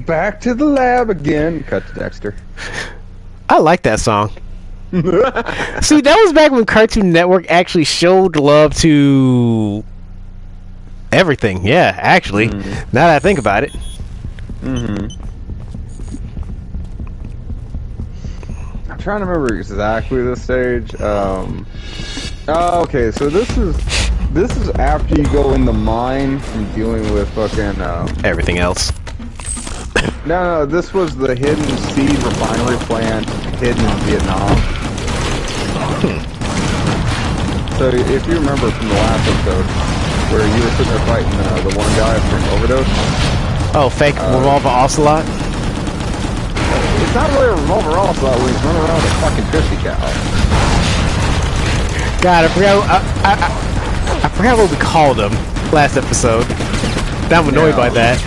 Back to the lab again. Cut to Dexter. I like that song. See, that was back when Cartoon Network actually showed love to everything. Yeah, actually. Now that I think about it. I'm trying to remember exactly the stage. Okay, so this is after you go in the mine from dealing with fucking Everything else. No, this was the hidden seed refinery plant hidden in Vietnam. So if you remember from the last episode, where you were sitting there fighting the one guy from overdose. Oh, fake revolver ocelot? It's not really a revolver ocelot when he's running around with a fucking fishy cow. God, I forgot what we called him last episode. I'm annoyed by that.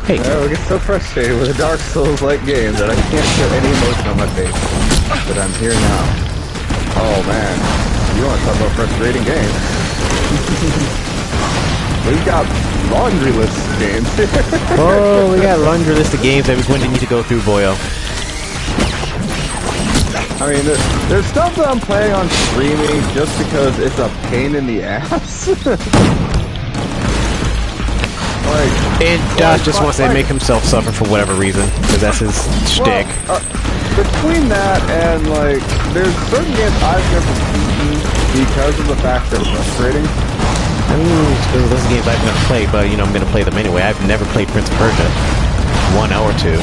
Hey. I get so frustrated with a Dark Souls-like game that I can't show any emotion on my face. But I'm here now. Oh man, you want to talk about frustrating games? We've got laundry lists of games. Oh, we got a laundry list of games that we're going to need to go through, boyo. I mean, there's stuff that I'm playing on streaming just because it's a pain in the ass. And Josh just wants to make himself suffer for whatever reason, because that's his shtick. Between that and, like, there's certain games I've never beaten because of the fact they're frustrating. I mean, those games I've never played, but, you know, I'm going to play them anyway. I've never played Prince of Persia 1 or 2.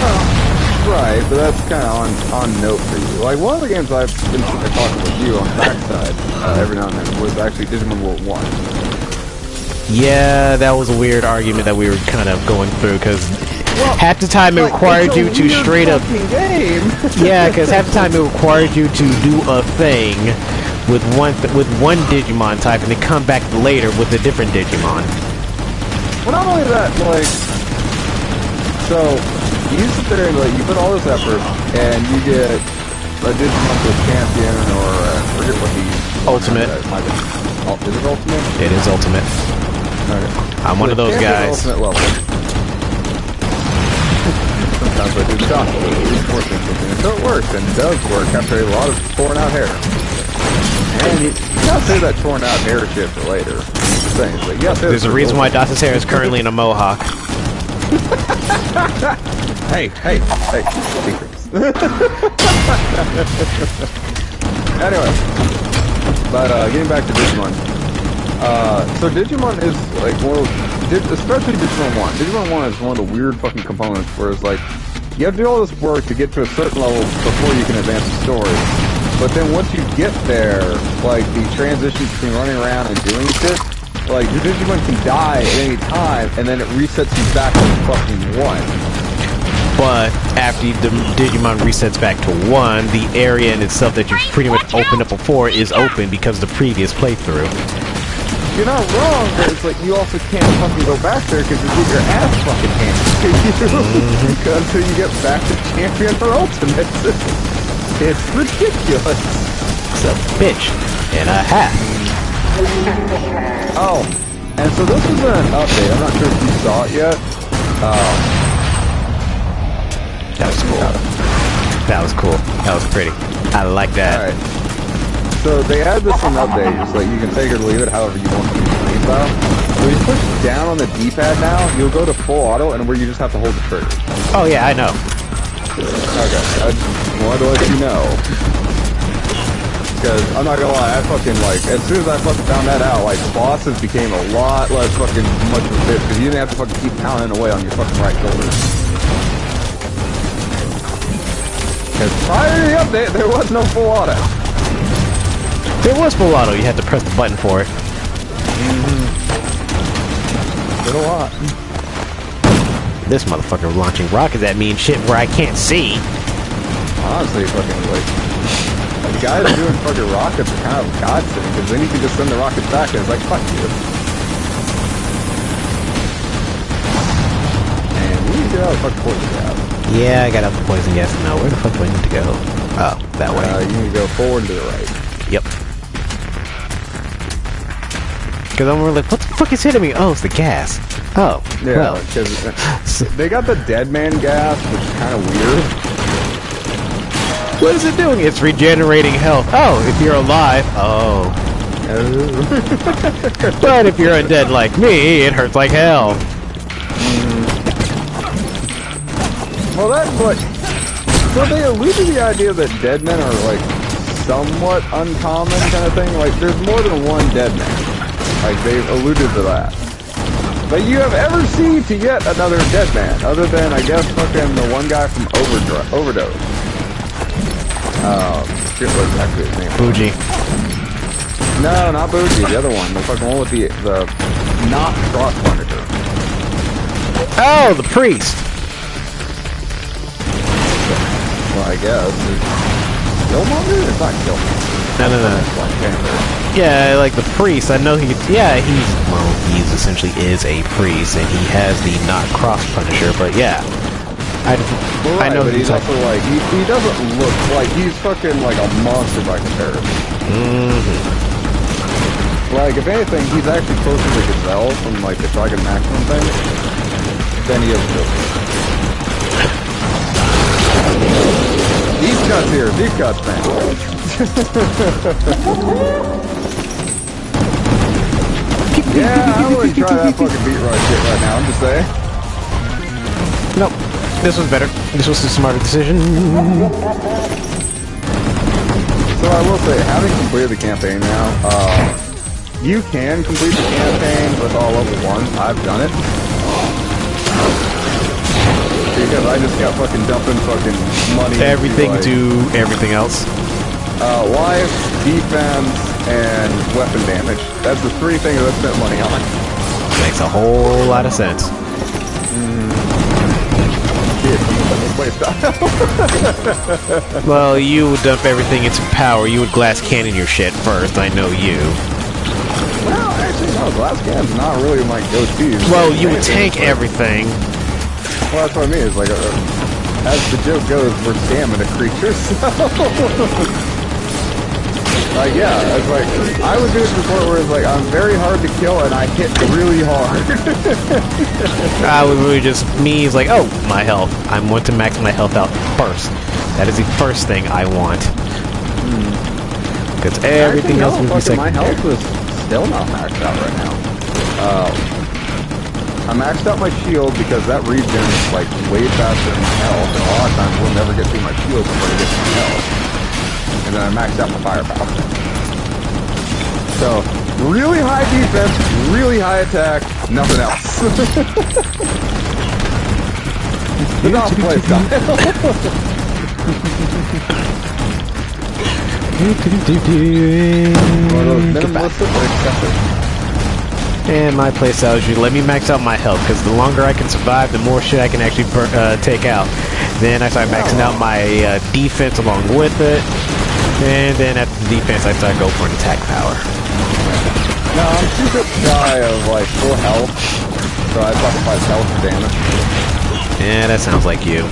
Right, but that's kind of on note for you. Like, one of the games I've been talking with you on the backside every now and then was actually Digimon World 1. Yeah, that was a weird argument that we were kind of going through, because half the time it required you to straight up... Yeah, because half the time it required you to do a thing with one Digimon type and then come back later with a different Digimon. Well, not only that, like... So, you sit there and, like, you put all this effort, and you get a Digimon to a champion, or I forget what he... Ultimate. Is it Ultimate? It is Ultimate. Okay. I'm one of those guys. Ultimate level. Sometimes I do the doc, so it works, and it does work after a lot of torn out hair. And you gotta say that torn out hair shit for later. But there's a reason why Dot's hair is currently in a mohawk. Hey, secrets. Anyway, but getting back to Digimon. So Digimon is like especially Digimon 1. Digimon 1 is one of the weird fucking components where it's like, you have to do all this work to get to a certain level before you can advance the story. But then once you get there, like, the transition between running around and doing shit, like, your Digimon can die at any time, and then it resets you back to fucking 1. But after the Digimon resets back to 1, the area in itself that you pretty much opened up before is open because of the previous playthrough. You're not wrong, but it's like, you also can't fucking go back there because you get your ass fucking handed to you until you get back to champion or ultimate. It's ridiculous. It's a bitch and a half. Oh, and so this is an update. I'm not sure if you saw it yet. That was cool. That was cool. That was pretty. I like that. Alright. So they add this in an update. It's like you can take it or leave it however you want to use the style. When you push down on the D-pad now, you'll go to full auto and where you just have to hold the trigger. Oh yeah, I know. Okay, I just wanted to let you know. Because I'm not gonna lie, I fucking like, as soon as I fucking found that out, like, bosses became a lot less fucking much of a bitch, because you didn't have to fucking keep pounding away on your fucking right shoulder. Because prior to the update, there was no full auto. There was full auto, you had to press the button for it. Did a lot. This motherfucker launching rockets at me and shit where I can't see. Honestly, fucking, like, the guys doing fucking rockets are kind of a godsend, because then you can just send the rockets back and it's like, fuck you. And we need to get out of the fucking poison gas. Yeah, I got out the poison gas now. Where the fuck do I need to go? Oh, that way. You need to go forward and to the right. Yep. Because I'm like, what the fuck is hitting me? Oh, it's the gas. Oh, Yeah, well. because they got the dead man gas, which is kind of weird. What is it doing? It's regenerating health. Oh, if you're alive. Oh. But if you're undead like me, it hurts like hell. Well, that's what... So they allude to the idea that dead men are, like, somewhat uncommon kind of thing. Like, there's more than one dead man. Like, they've alluded to that. But you have ever seen to yet another dead man, other than, I guess, fucking the one guy from Overdose. Shit, what's actually his name? Bougie. No, not Bougie, the other one. The fucking one with the not cross furniture. Oh, the priest. Well, I guess. Killmonger? It's not Killmonger. No. Yeah, like the priest. I know he's essentially is a priest, and he has the not cross punisher. But yeah, I know. But he's also like he doesn't look like he's fucking like a monster by comparison. Like if anything, he's actually closer to Gazelle from like the Dragon Maximum thing than he is Joker. Deep cuts here, deep cuts, man. Yeah, I wouldn't try that fucking beat right shit right now, I'm just saying. Nope. This was better. This was a smarter decision. So I will say, having completed the campaign now, you can complete the campaign with all level 1s. I've done it. Because I just got fucking dumping fucking money. Everything into, like, to everything else. Life, defense, and weapon damage. That's the 3 things I spent money on. Makes a whole lot of sense. Well, you would dump everything into power. You would glass cannon your shit first. I know you. Well, actually, no. Glass cannon's not really my go-to. Well, you would tank everything. Well, that's what I mean. It's like, as the joke goes, we're stamina creatures. Like, yeah, it's like, I would do it to the point where it's like, I'm very hard to kill and I hit really hard. I would really just, me is like, oh, my health. I want to max my health out first. That is the first thing I want. Because everything else would be secondary. My health is still not maxed out right now. I maxed out my shield because that regen is like way faster than my health, and a lot of times we'll never get through my shield before I get to my health. And then I maxed out my firepower. So, really high defense, really high attack, nothing else. It's not play style. One of those minimalistic or excessive. And my playstyle is you let me max out my health, because the longer I can survive, the more shit I can actually take out. Then I start maxing out my defense along with it. And then after the defense, I start going for an attack power. No, I'm super shy of like full health, so I sacrifice health for damage. Yeah, that sounds like you.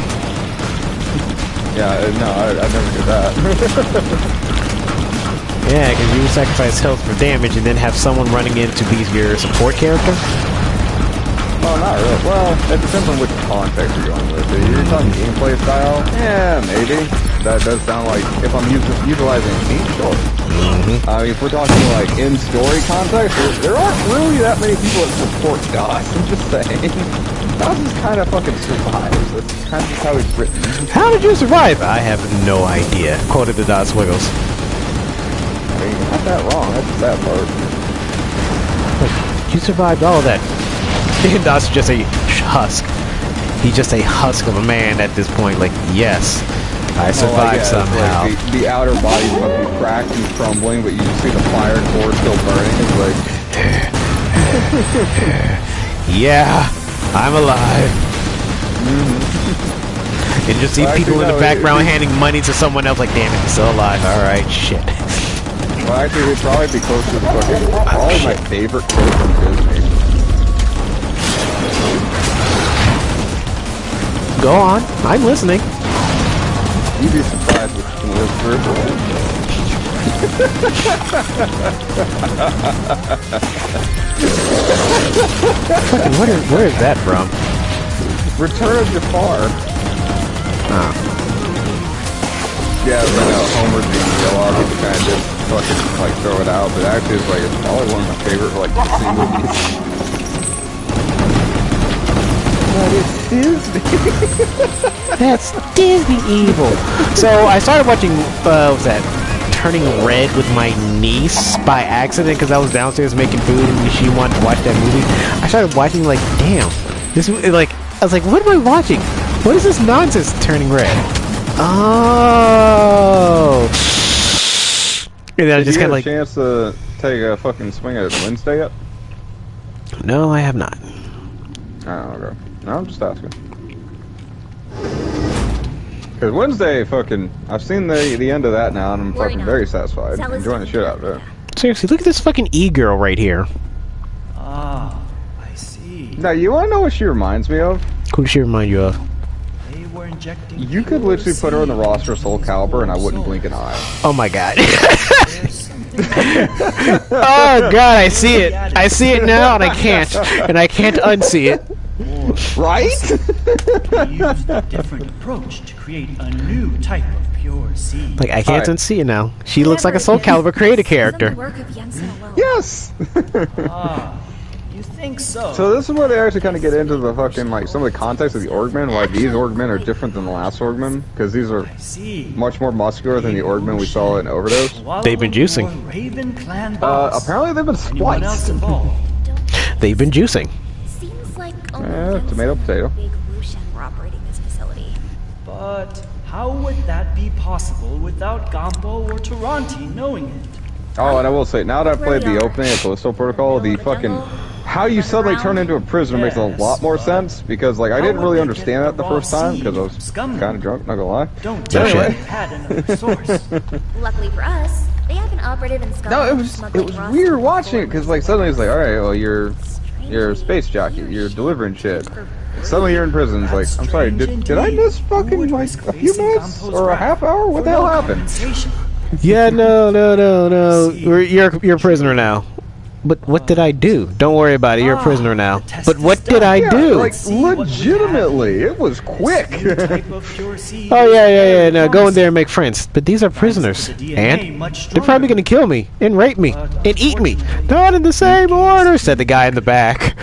Yeah, no, I never do that. Yeah, because you would sacrifice health for damage and then have someone running in to be your support character? Well, not really. Well, it depends on which context you're going with. If you're talking gameplay style, yeah, maybe. That does sound like if I'm utilizing a team, sure. I mean, if we're talking like in story context, there aren't really that many people that support DOS. I'm just saying. DOS just kind of fucking survives. That's kind of just how it's written. How did you survive? I have no idea. Quoted the DOS Wiggles. I mean, you're not that wrong. That's the sad part. You survived all of that. DOS is just a husk. He's just a husk of a man at this point. Like, yes. I survived somehow. Like the outer body must be cracked and crumbling, but you just see the fire core still burning. It's like, yeah, I'm alive. And just see people in the background handing money to someone else. Like, damn it, he's still alive. All right, shit. Well, actually, it'd probably be close to the fucking probably my favorite quote from Disney. Go on, I'm listening. You'd be surprised what you can live through. Where is that from? Return of Jafar. Yeah, I know Homer being a lot of people kind of just fucking like throw it out, but actually it's like it's probably one of my favorite like Disney movies. But it's Disney. That's Disney evil. So I started watching, what was that? Turning Red with my niece by accident because I was downstairs making food and she wanted to watch that movie. I started watching like, damn, this like I was like, what am I watching? What is this nonsense? Turning Red. Oh. And then I just kind of like. Did you get a chance to take a fucking swing at Wednesday yet? No, I have not. Oh, okay. No, I'm just asking. Because Wednesday, fucking, I've seen the end of that now, and I'm fucking very satisfied. I'm enjoying the shit out of it. Seriously, look at this fucking e-girl right here. Ah, I see. Now, you want to know what she reminds me of? Who does she remind you of? They were injecting You could literally put her on the roster of Soul Calibur, and I wouldn't blink an eye. Oh my god. Oh god, I see it. I see it now, and I can't. And I can't unsee it. Right? They used a different approach to create a new type of pure seed. Like, I can't unsee it now. She looks like a Soul Calibur creator character. Yes! Ah, you think so? So this is where they actually kind of get into the fucking, like, some of the context of the Orgmen, why these Orgmen are different than the last Orgmen, because these are much more muscular than the Orgmen we saw in Overdose. They've been juicing. Apparently they've been spliced. They've been juicing. Tomato, potato. Big Wushen were operating this facility. But how would that be possible without Gambo or Taranti knowing it? Oh, and I will say, now that I've played the opening of Callisto Protocol, the fucking... How you suddenly turn into a prisoner makes a lot more sense, because, like, I didn't really understand that the first time, because I was kind of drunk, not gonna lie. Don't tell me you had another source. Luckily for us, they have an operative in Scotland. No, it was weird watching it, because, like, suddenly it's like, alright, well, you're a space jockey, you're delivering shit. Suddenly you're in prison, it's like, I'm sorry, did I miss fucking, like, a few minutes? Or a half hour? What the hell happened? Yeah, no. You're a prisoner now. But what did I do? Don't worry about it, you're a prisoner now. But what did I do? Like, legitimately, it was quick. Oh, yeah, no, go in there and make friends. But these are prisoners. And they're probably gonna kill me, and rape me, and eat me. Not in the same order, said the guy in the back.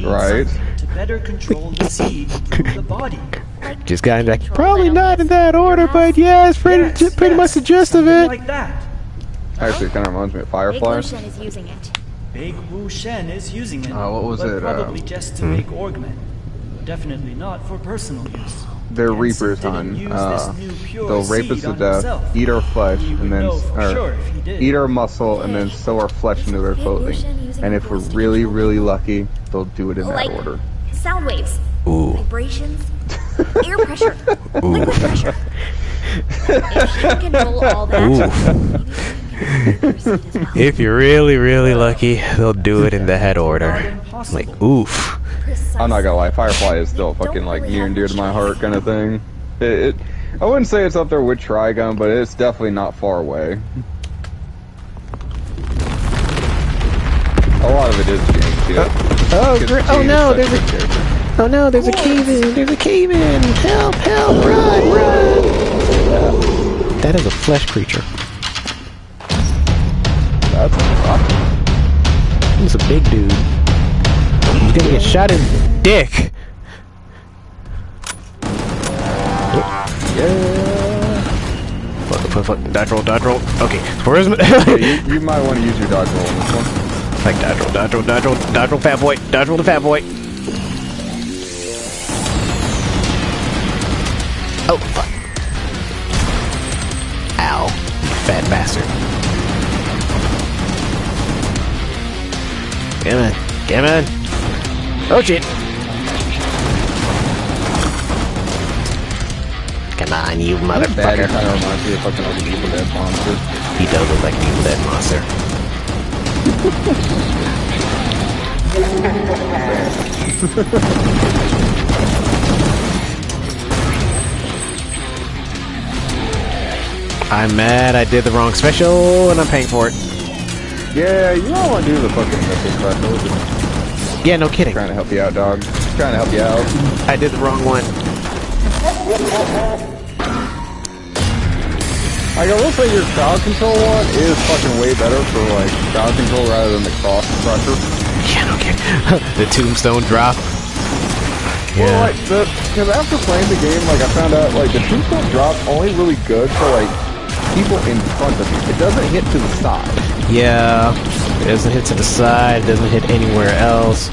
Right. To better control the seed through the body. Just got in the back. Probably not in that order, but yeah, it's pretty much the gist of it. Like that. Actually, it kind of reminds me of Firefly. Big Wushen is using it. Big Wushen is using it. What was but it? Probably just to make Orgmen. Definitely not for personal use. They're Reapers, hon. They'll rape us to death, eat our flesh, and then eat our muscle, and then sew our flesh into their clothing. And if we're really, really lucky, they'll do it in that order. Sound waves, Ooh. vibrations, air pressure, liquid pressure. If she can control all that, If you're really, really lucky, they'll do it in the head order. Like, oof. I'm not gonna lie, Firefly is still fucking like near and dear to my heart kind of thing. I wouldn't say it's up there with Trigun, but it's definitely not far away. A lot of it is James, yeah. Oh no, there's a cave in. There's a cave in. Help, run. That is a flesh creature. That's a rock. He's a big dude. He's gonna get shot in the dick. Yeah. Fuck. Dodge roll. Okay. Where's my... you might want to use your dodge roll on this one. Like dodge roll, fat boy. Dodge roll the fat boy. Oh, fuck. Ow. Fat bastard. Come on. Oh, shit. Come on, you motherfucker. Bad, kind of reminds me of fucking like an Evil Dead monster. He does look like an Evil Dead monster. I'm mad I did the wrong special and I'm paying for it. Yeah, you don't want to do the fucking missile special. Yeah, no kidding. Trying to help you out, dog. Trying to help you out. I did the wrong one. Like, I will say your crowd control one is fucking way better for, like, crowd control rather than the cross pressure. Yeah, no kidding. The tombstone drop. Well, Yeah. like, because after playing the game, like, I found out, like, the tombstone drop's only really good for, like, people in front of you. It doesn't hit to the side. Yeah. It doesn't hit to the side, it doesn't hit anywhere else.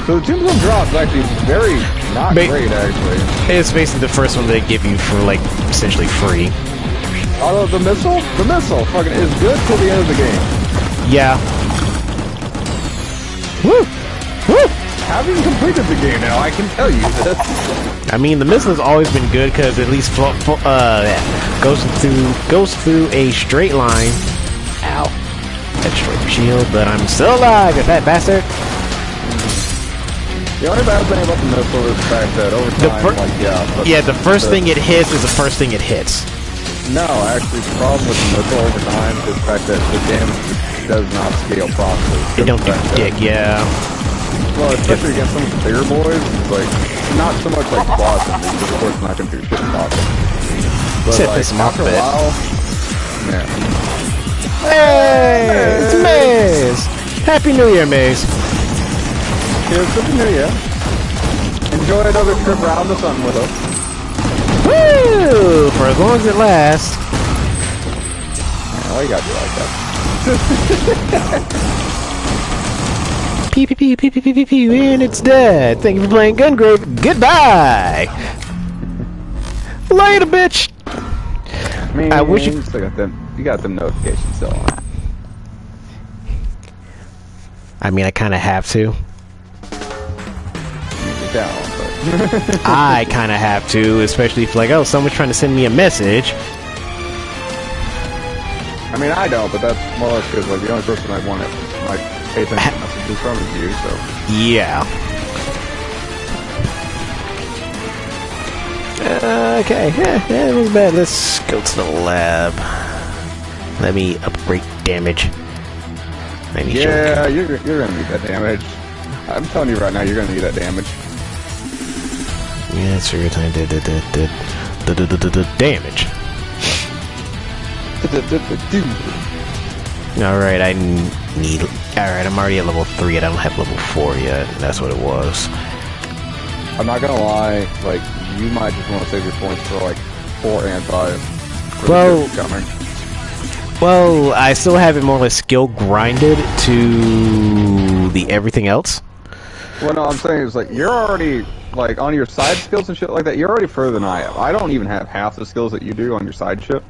So the tombstone drop is actually very not great, actually. It's basically the first one they give you for, like, essentially free. Although the missile fucking is good till the end of the game. Yeah. Woo! Woo! Having completed the game now, I can tell you this. I mean, the missile has always been good because at least goes through a straight line. Ow! That destroyed your shield, but I'm still alive, you fat bastard. The only bad thing about the missile is the fact that over time, the first thing it hits is the first thing it hits. No, actually, the problem with the missile over time is the fact that the damage does not scale properly. It don't do dick, yeah. Well, especially against some of the bigger boys, it's like, not so much like Blossom, because of course it's not going to do shit Blossom. But Except like, piss him off after a a bit. while, yeah. Hey! It's Maze! Happy New Year, Maze! Here's the new year. Enjoy another trip around the sun with us. Woo! For as long as it lasts. Yeah, why you gotta be like that? Pee pee pee pee pee pee pee pee, and it's dead. Thank you for playing Gungrave. Goodbye! Later, bitch! Man, I wish you still got them. You got them notifications still on. I mean, I kind of have to. Down, but I kind of have to, especially if, like, oh, someone's trying to send me a message. I mean, I don't, but that's more or less because like the only person I want to like pay attention to messages from is you. So Yeah. Okay, yeah, it was bad. Let's go to the lab. Let me upgrade damage. yeah, you're gonna need that damage. I'm telling you right now, you're gonna need that damage. Yeah, it's your time. Damage. Alright, I need... Alright, I'm already at level 3. I don't have level 4 yet. That's what it was. I'm not gonna lie, like you might just want to save your points for like 4 and 5. Well, I still have it more or less skill grinded to the everything else. Well, no, I'm saying is like you're already like on your side skills and shit like that. You're already further than I am. I don't even have half the skills that you do on your side shit.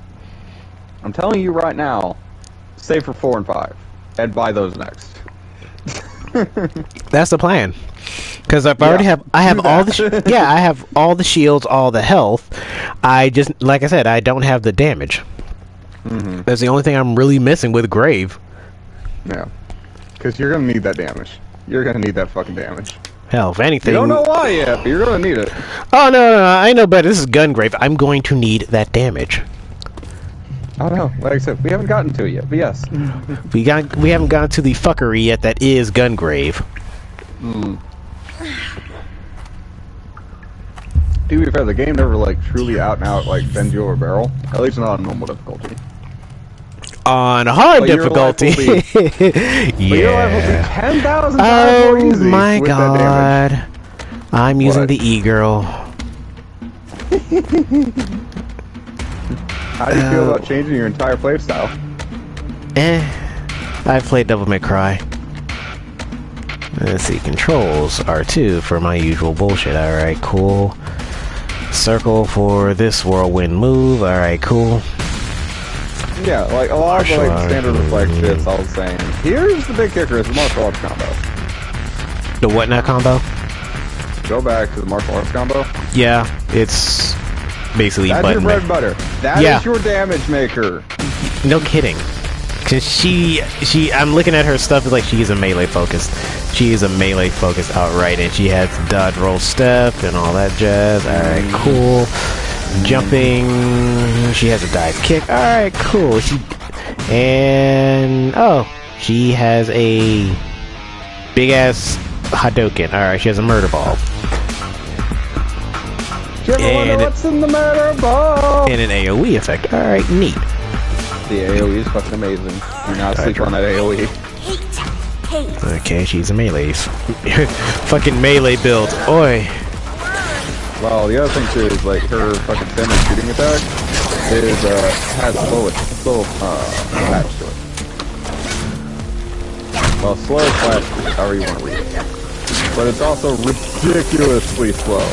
I'm telling you right now, save for 4 and 5, and buy those next. That's the plan. Because I have all the I have all the shields, all the health. I just, like I said, I don't have the damage. That's the only thing I'm really missing with Grave. Yeah, because you're gonna need that damage. You're gonna need that fucking damage. Hell, if anything. You don't know why yet, but you're gonna need it. Oh no, I know better. This is Gungrave. I'm going to need that damage. Oh no, like I said, we haven't gotten to it yet, but yes. We haven't gotten to the fuckery yet that is Gungrave. To be fair, the game never like truly out and out like bends you over a barrel. At least not on normal difficulty. On hard But your life difficulty. will be- But your life will be 10,000 times more Oh easy my with that damage. god. I'm using What? the E-girl. How do you feel about changing your entire playstyle? I've played Devil May Cry. Let's see, controls R2 for my usual bullshit. Alright, cool. Circle for this whirlwind move. Alright, cool. Yeah, like a lot of the like, standard reflect shit's all the same. Here's the big kicker: is the martial arts combo. The what now combo? Go back to the martial arts combo. Yeah, it's basically That's your button. bread and butter. That Yeah. is your damage maker. No kidding. Cause I'm looking at her stuff, it's like she's a melee focused. She is a melee focused outright, and she has dodge roll step and all that jazz. Alright, cool. Jumping. She has a dive kick. Alright, cool. She has a big ass Hadouken. Alright, she has a murder ball. And what's in the murder ball? And an AoE effect. Alright, neat. The AoE is fucking amazing. Do not sleep on that AoE. Okay, she's a melee. Fucking melee build. Oi. Well, the other thing too is like her fucking standard shooting attack has slow attached to it. Well, slow slash however you want to read it. But it's also ridiculously slow.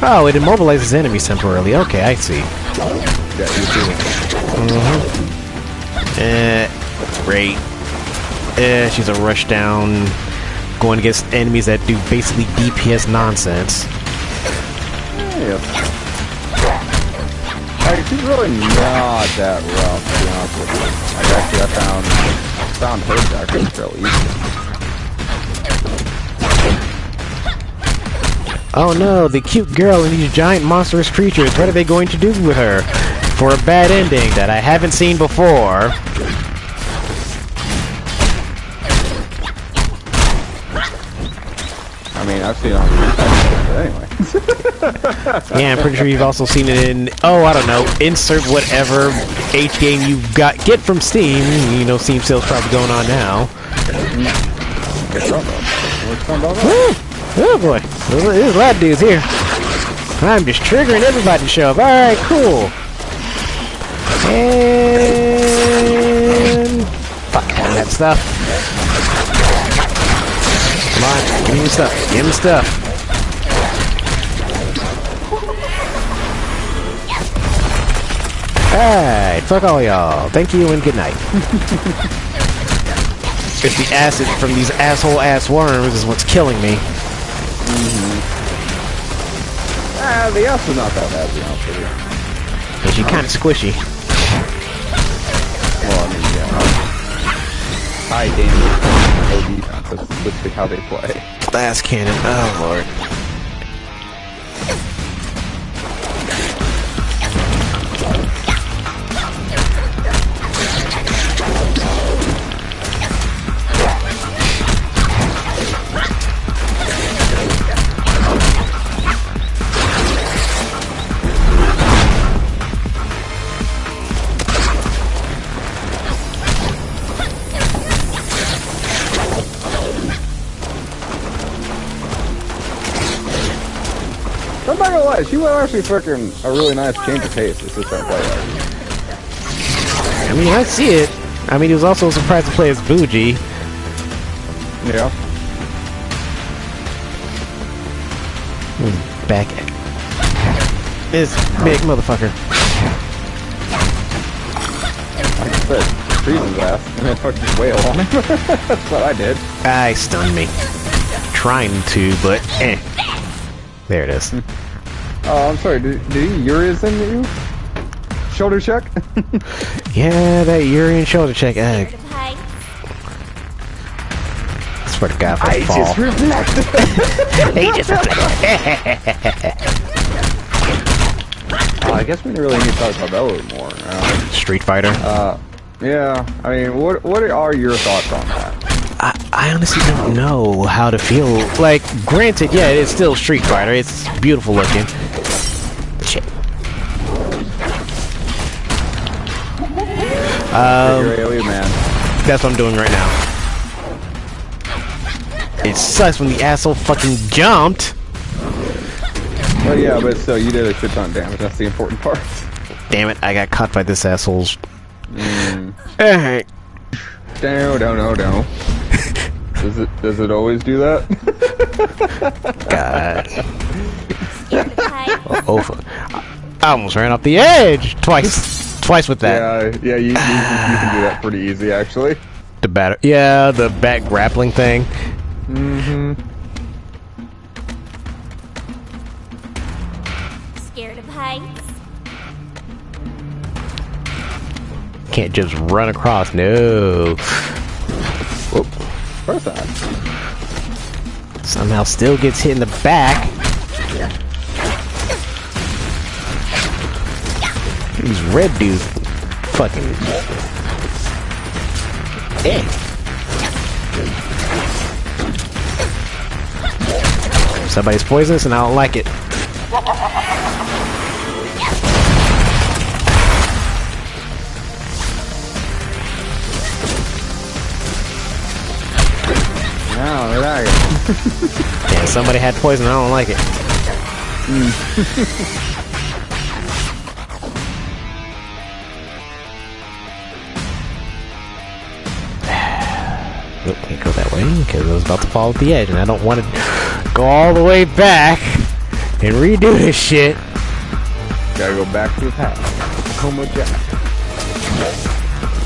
Oh, it immobilizes enemies temporarily. Okay, I see. Yeah, you see. Great. She's a rush down, going against enemies that do basically DPS nonsense. Yeah. Like, she's really not that rough, to be honest with you. Like, actually, I found her actually fairly easy. Oh no, the cute girl and these giant monstrous creatures, what are they going to do with her? For a bad ending that I haven't seen before. I mean, I've seen it on the but anyway. Yeah, I'm pretty sure you've also seen it in, I don't know, insert whatever H game you get from Steam. You know, Steam sale's probably going on now. Oh boy, there's a lot of dudes here. I'm just triggering everybody to show up. Alright, cool. And... fuck that stuff. Come on, give me stuff. Give me stuff. Alright, fuck all y'all. Thank you and good night. It's the acid from these asshole-ass worms is what's killing me. The acid's not that bad, to be honest with you. But she's kind of squishy. Well, I mean, yeah. High damage, low defense. That's literally how they play. Blast cannon. Oh, Lord. I'm not gonna lie, she was actually fucking a really nice change of pace. It's just that play. I mean, I see it. I mean, he was also surprised to play as Bougie. Yeah. Back at this big motherfucker. Like I said, freeze his ass and then fucking wail on him. That's what I did. Ah, he stunned me. Trying to, but eh. There it is. Oh, I'm sorry. Did he Uri's in you? Shoulder check? Yeah, that Urian shoulder check. I swear to God, if I fall. Just reflect. He just I guess we really need to talk about that a little more. Street Fighter. Yeah. I mean, what are your thoughts on that? I honestly don't know how to feel. Like, granted, yeah, it's still Street Fighter. It's beautiful looking. Shit. Man. That's what I'm doing right now. It sucks when the asshole fucking jumped. Well, yeah, but still, you did a shit ton of damage. That's the important part. Damn it, I got caught by this asshole's... Alright. No. Does it always do that? God. I almost ran off the edge twice with that. Yeah, you can do that pretty easy, actually. The bat grappling thing. Scared of heights? Can't just run across. No. Whoop. Where's that? Somehow still gets hit in the back. These red dudes, fucking. Somebody's poisonous and I don't like it. No, right. Yeah, somebody had poison. I don't like it. Nope, can't go that way because I was about to fall at the edge, and I don't want to go all the way back and redo this shit. Gotta go back to the past. Homo Jack.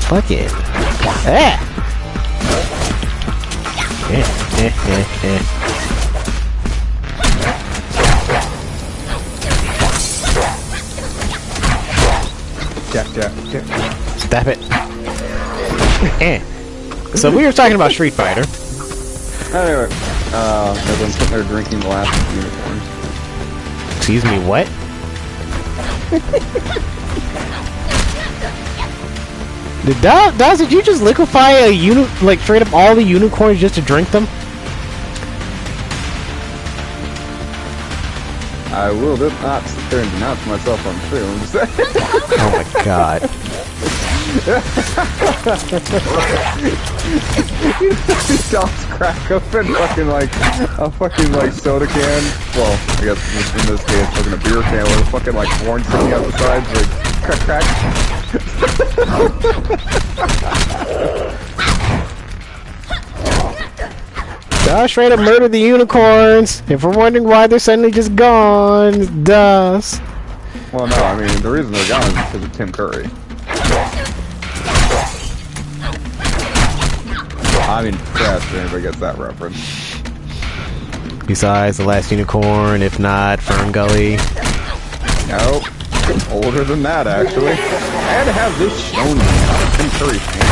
Fuck it. Ah! Jack. Stop it. So we were talking about Street Fighter. Anyway, everyone's sitting there drinking the last unicorn. Excuse me, what? Did you just liquefy a like straight up all the unicorns just to drink them? I will not sit there and denounce myself on stream. I'm just saying. Oh my god. Dogs crack open fucking like a fucking like soda can. Well, I guess in this case fucking a beer can with a fucking like horn sticking out the sides, like crack. Josh straight up murdered the unicorns. If we're wondering why they're suddenly just gone, dust. Well, no, I mean the reason they're gone is because of Tim Curry. I'm impressed if anybody gets that reference. Besides the last unicorn, if not Fern Gully. Nope. Older than that, actually. I had to have this shown to me. I'm a Tim Curry fan.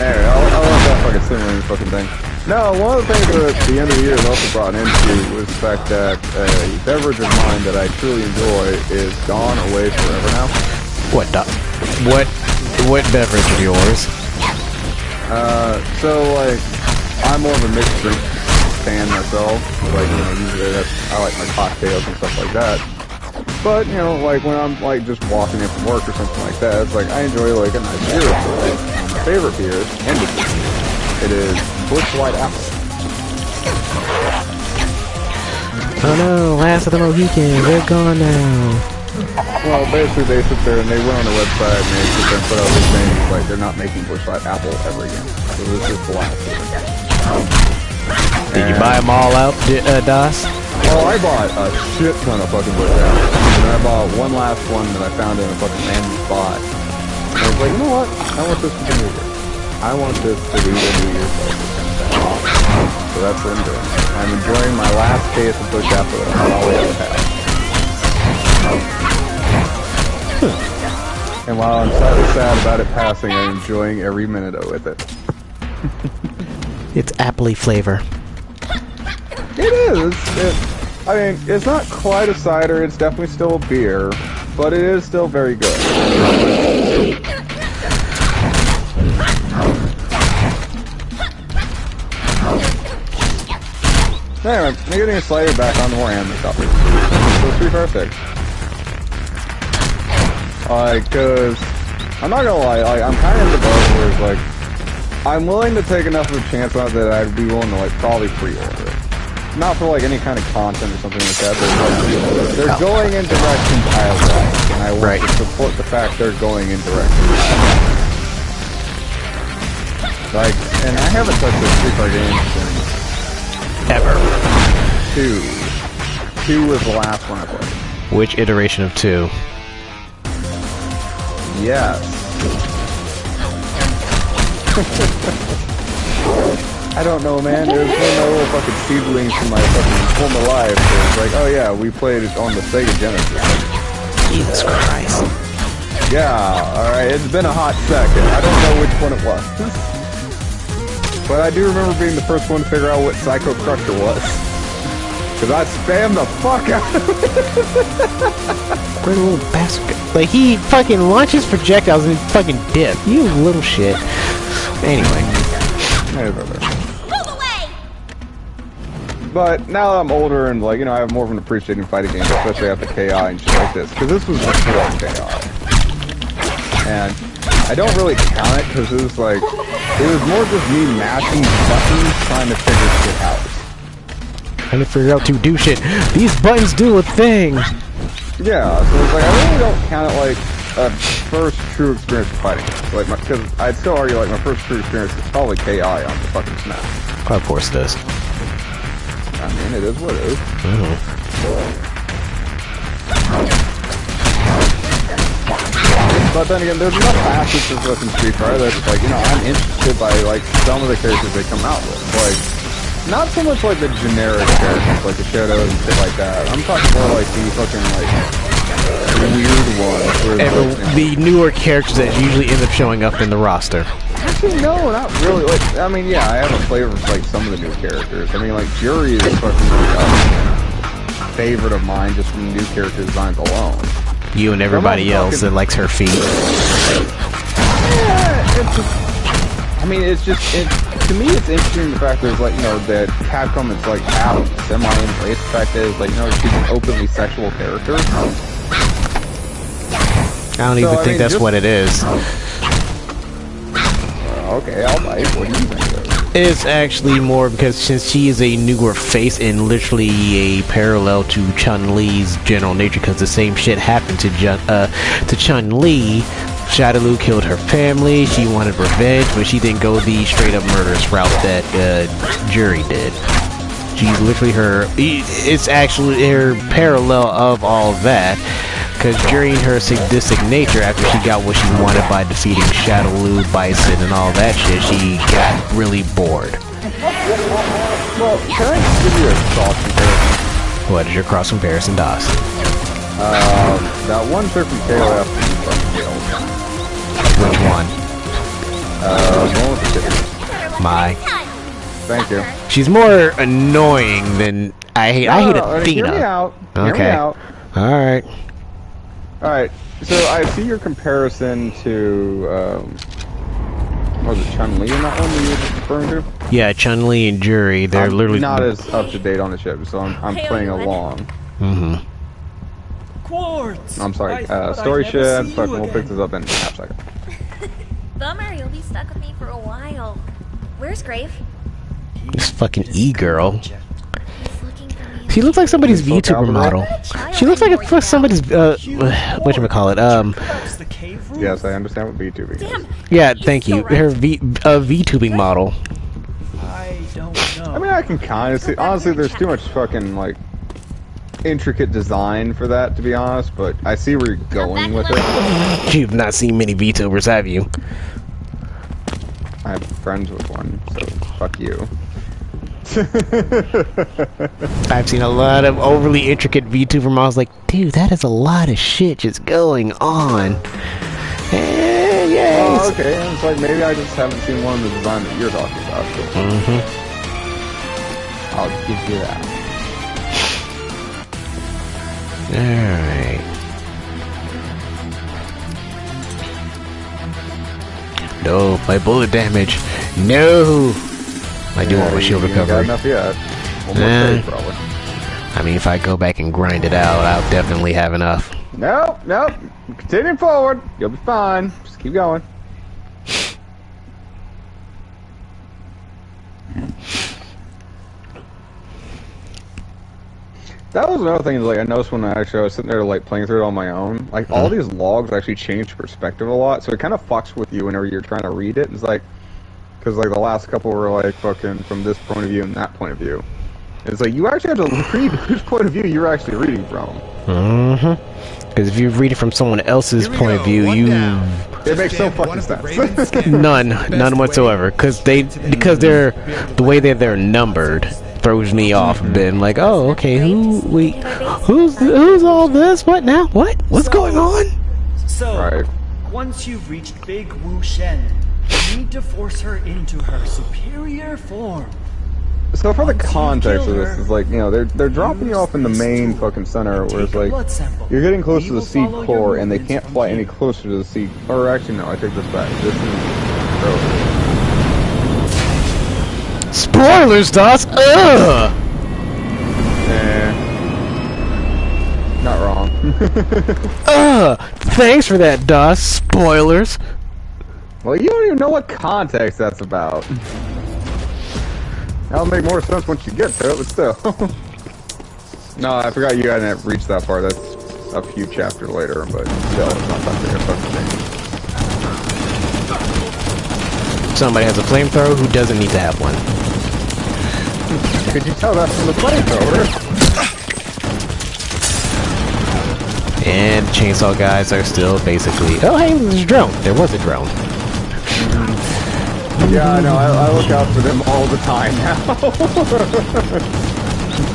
Anyway, I'll let that fucking simulate fucking thing. No, one of the things that the end of the year is also brought into was the fact that a beverage of mine that I truly enjoy is gone away forever now. What beverage of yours? So like, I'm more of a mixed drink fan myself. Like, you know, usually I like my cocktails and stuff like that. But, you know, like when I'm like just walking in from work or something like that, it's like I enjoy like a nice beer. My favorite beer is candy. It is Busch Light Apple. Oh no, last of the Mohicans, they're gone now. Well, basically they sit there and they went on the website and they sit there and put out this thing like they're not making Busch Light Apple ever again. So this is the last year. Did you buy them all out, Das? Oh, I bought a shit ton of fucking Busch Light Apple. And then I bought one last one that I found in a fucking random spot. And I was like, you know what? I want this for the New Year. I want this to be the New Year's focus. So that's what I'm doing. I'm enjoying my last case of Busch Apple that I'll always have. And while I'm slightly sad about it passing, I'm enjoying every minute with it. It's apple-y flavor. It is. I mean, it's not quite a cider. It's definitely still a beer, but it is still very good. Anyway, I'm getting slightly back on the more anime topic. So it's pretty perfect. Like, cause I'm not gonna lie, like, I'm kind of in the boat where it's like I'm willing to take enough of a chance on it that I'd be willing to like probably pre-order it. Not for like any kind of content or something like that, but like, they're going in directions I like, and I want to support the fact they're going in directions I like. Like, and I haven't touched this Street Fighter game since Ever. 2. 2 was the last one I played. Which iteration of 2? Yes. I don't know, man. There's one of my little fucking seedlings from my fucking former life. It's like, oh yeah, we played it on the Sega Genesis. Jesus Christ. Yeah, alright, it's been a hot second. I don't know which one it was. But I do remember being the first one to figure out what Psycho Crusher was. Because I spammed the fuck out of it. Great little bastard. Like, he fucking launches projectiles and fucking dip. You little shit. Anyway. Move away! But now that I'm older and, like, you know, I have more of an appreciating fighting games, especially after KI and shit like this. Because this was before KI. And I don't really count it because it was like, it was more just me mashing buttons trying to figure shit out. Trying to figure out to do shit. These buttons do a thing. Yeah, so it's like, I really don't count it like a first true experience of fighting. Like, because I'd still argue like my first true experience is probably KI on the fucking Snap. Of course it is. I mean, it is what it is. But then again, there's enough facets of fucking Street Fighter that's like, you know, I'm interested by like some of the characters they come out with. Like, not so much like the generic characters, like the Shadows and shit like that. I'm talking more like the fucking like weird ones. Where And the newer characters that usually end up showing up in the roster. Actually, no, not really. Like, I mean, yeah, I have a flavor for like some of the new characters. I mean, like G.O.R.E is fucking like a favorite of mine just from new character designs alone. You and everybody else that likes her feet. Yeah, it's just, I mean, it's just, to me, it's interesting the fact there's like, you know, that Capcom is like half semi-embraced. The fact is, like, you know, she's an openly sexual character. I don't even think that's what it is. Okay, I'll bite. What do you think of it? It's actually more because since she is a newer face and literally a parallel to Chun-Li's general nature, because the same shit happened to Chun-Li. Shadaloo killed her family. She wanted revenge, but she didn't go the straight-up murderous route that G.O.R.E did. She's literally it's actually her parallel of all that. Because during her sadistic nature, after she got what she wanted by defeating Shadaloo, Bison, and all that shit, she got really bored. Well, can I give you a cross comparison? What is your cross comparison, DOS? That one chick from KOF. Which one? One with the titties. My. Thank you. She's more annoying than I hate Athena. Hear me out. Hear me out. Alright. Alright, so I see your comparison to, was it Chun-Li in that one you were referring to? Yeah, Chun-Li and G.O.R.E, they're literally not as up to date on the ship, so I'm playing along. Mm-hmm. Quartz! I'm sorry, story shit, fucking we'll pick this up in half a second. Bummer, you'll be stuck with me for a while. Where's Grave? This fucking E-girl. He's looking for me. She looks like somebody's VTuber model. She looks like somebody's, whatchamacallit, Yes, I understand what VTubing is. yeah, thank you. Her VTubing model. I don't know. I mean, I can kind of see, honestly, there's too much fucking, like, intricate design for that, to be honest, but I see where you're going with it. You've not seen many VTubers, have you? I have friends with one, so fuck you. I've seen a lot of overly intricate VTuber models like, dude, that is a lot of shit just going on. Yes. Oh, okay, and it's like, maybe I just haven't seen one of the design that you're talking about. So I'll give you that. Alright. No, my bullet damage. No! I do want my shield recovery. Got enough yet. One more save, probably. I mean, if I go back and grind it out, I'll definitely have enough. Nope, nope. Continue forward. You'll be fine. Just keep going. That was another thing, like, I noticed when I was sitting there, like, playing through it on my own. Like, all these logs actually change perspective a lot, so it kind of fucks with you whenever you're trying to read it. It's like, because, like, the last couple were, like, fucking from this point of view and that point of view. It's like, you actually have to read whose point of view you're actually reading from. Because if you read it from someone else's point of view, It makes no fucking sense. none whatsoever. Because they're the way that they're numbered throws me off a bit. I'm like, oh, okay, who's all this? What now? What's going on? So, Right. once you've reached Big Wu Shen, You need to force her into her superior form. So for the Once you context kill of this, her, is like, you know, they're dropping you off in the use main this tool fucking center, and where it's take a like, blood sample. you're getting close We to the will seed follow your core, and they movements can't from fly any here. closer to the seed. Or actually, no, I take this back. This is Spoilers, Doss! Ugh! not wrong. Thanks for that, Doss. Spoilers. Well, you don't even know what context that's about. That'll make more sense once you get to it, but still. No, I forgot you hadn't reached that part. That's a few chapters later, but still, it's not that big a fucking thing. Somebody has a flamethrower who doesn't need to have one. Could you tell that from the flamethrower? And chainsaw guys are still basically... Oh, hey, there's a drone. There was a drone. Yeah, I know. I look out for them all the time now.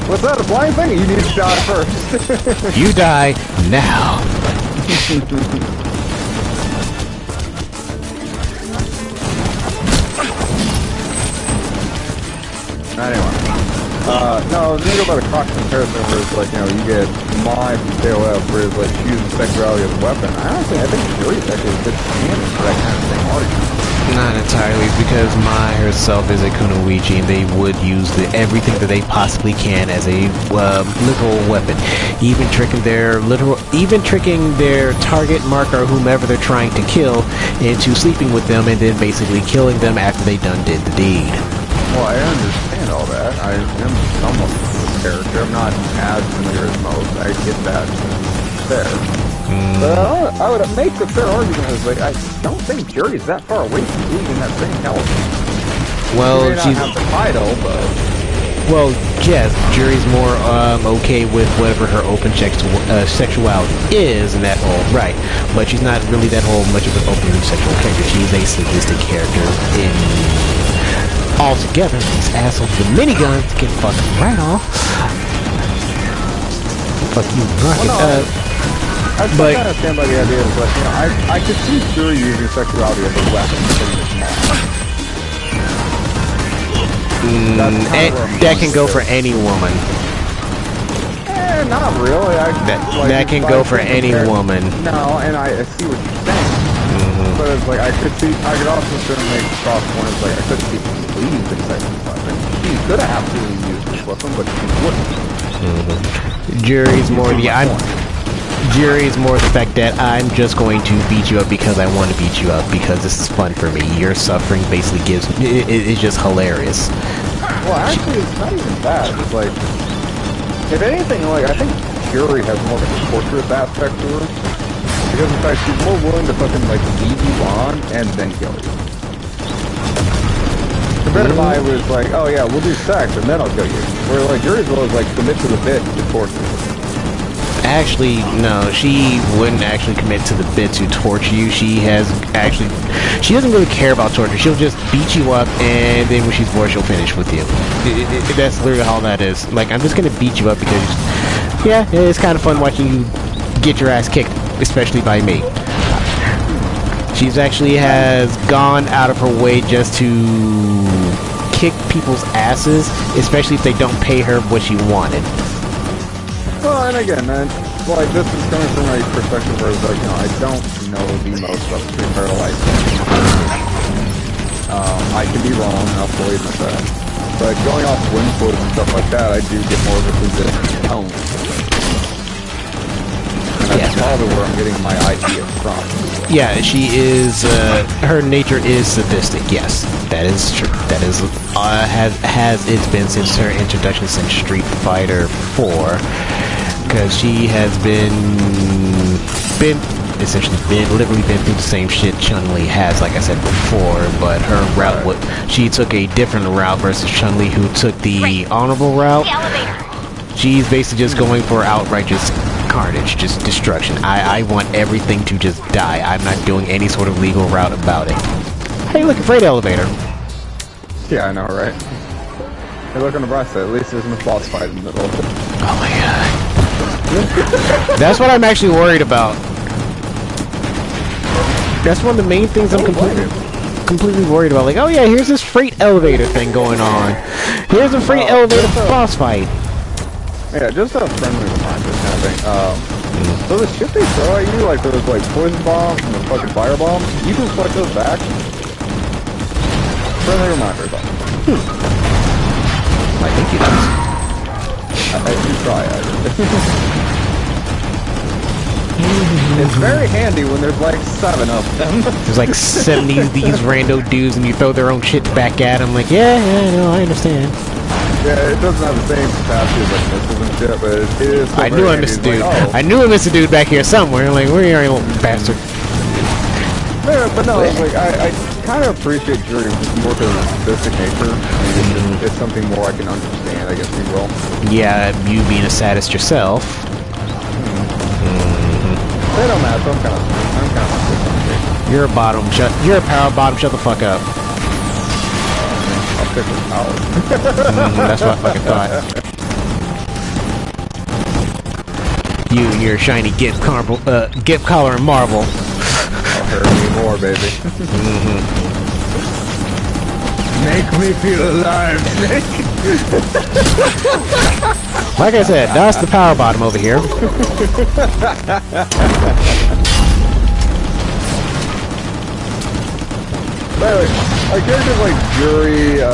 What's that, a flying thing? You need to die first. You die now. Anyway. No, you go by the cross comparison where it's like, you know, you get Mai from KOF, whereas like she uses sexuality as a weapon. I think G.O.R.E is actually a good candidate for that kind of thing argument. Not entirely, because Mai herself is a Kunoichi, and they would use everything that they possibly can as a literal weapon, even tricking their target marker, whomever they're trying to kill, into sleeping with them, and then basically killing them after they done did the deed. Well, I understand all that. I am somewhat familiar with the character. I'm not as familiar as most. I get that fair. But I would make the fair argument is like, I don't think G.O.R.E is that far away from being in that same caliber. Well, she may not she's... have the title, but... Well, yes, G.O.R.E's more okay with whatever her open sexuality is in that whole right, but she's not really that whole much of an openly sexual character. She's a sadistic character in altogether. These assholes with miniguns get fucked right off. Fuck you, rocket. Well, no, I kind of stand by the idea of like, you know, I could see G.O.R.E using sexuality as a weapon pretty much now. That can go for any woman. Not really. That can go for any woman. No, and I see what you're saying. But it's like, I could also sort of make cross points, like, I could see Lee using sexual weapon. She could have absolutely used this weapon, but she wouldn't. G.O.R.E's more the fact that I'm just going to beat you up because I want to beat you up, because this is fun for me. Your suffering basically it's just hilarious. Well, actually, it's not even that. It's like, if anything, like, I think G.O.R.E has more of a torturous aspect to her. Because, in fact, she's more willing to fucking, like, lead you on and then kill you. Compared to Mai, where it's like, oh yeah, we'll do sex and then I'll kill you. Where, like, G.O.R.E's will is, like, commit to the bit to torture. Actually, no, she wouldn't actually commit to the bit to torture you. She doesn't really care about torture. She'll just beat you up, and then when she's bored, she'll finish with you. That's literally all that is. Like, I'm just gonna beat you up because, yeah, it's kind of fun watching you get your ass kicked, especially by me. She's actually has gone out of her way just to kick people's asses, especially if they don't pay her what she wanted. Well, and again, like, this is coming from a perspective where it's like, you know, I don't know the most about the Parallel life. I can be wrong, I'll fully admit that. But going off wind quotes and stuff like that, I do get more of a sadistic tone. And that's probably where I'm getting my idea from. Yeah, she is, her nature is sadistic, yes. That is true. That is, has it been since her introduction since Street Fighter 4. Because she has literally been through the same shit Chun-Li has, like I said before, but her route, she took a different route versus Chun-Li, who took the honorable route. She's basically just going for outright just carnage, just destruction. I want everything to just die. I'm not doing any sort of legal route about it. Hey, look, a freight elevator. Yeah, I know, right? Hey, look on the bright side, at least there's no boss fight in the middle of it. Oh my god. That's what I'm actually worried about. That's one of the main things I'm completely worried about like, oh yeah, here's this freight elevator thing going on. Here's a freight elevator boss fight. Yeah, just a friendly reminder kind of thing. So the shit they throw at you, like those like poison bombs and the fucking fire bombs, you can flex those back. Friendly reminder though. I think he does. I do try it. It's very handy when there's like 7 of them. There's like 70 of these rando dudes and you throw their own shit back at them like, yeah, no, I understand. Yeah, it doesn't have the same capacity as like missiles and shit, but it is still I knew I missed a dude. Like, oh. I knew I missed a dude back here somewhere. Like, where are you, little bastard? Yeah, but no, like, I kind of appreciate G.O.R.E more because of the sadistic nature. I mean, it's something more I can understand, I guess you will. Yeah, you being a sadist yourself. They don't matter, so I'm kind of You're a bottom. You're a power bottom. Shut the fuck up. I'll stick with power. That's what I fucking thought. You're shiny gift collar and marble. I'll hurt me more, baby. Make me feel alive, Snake. Like I said, that's the power bottom over here. By the way, like characters like G.O.R.E,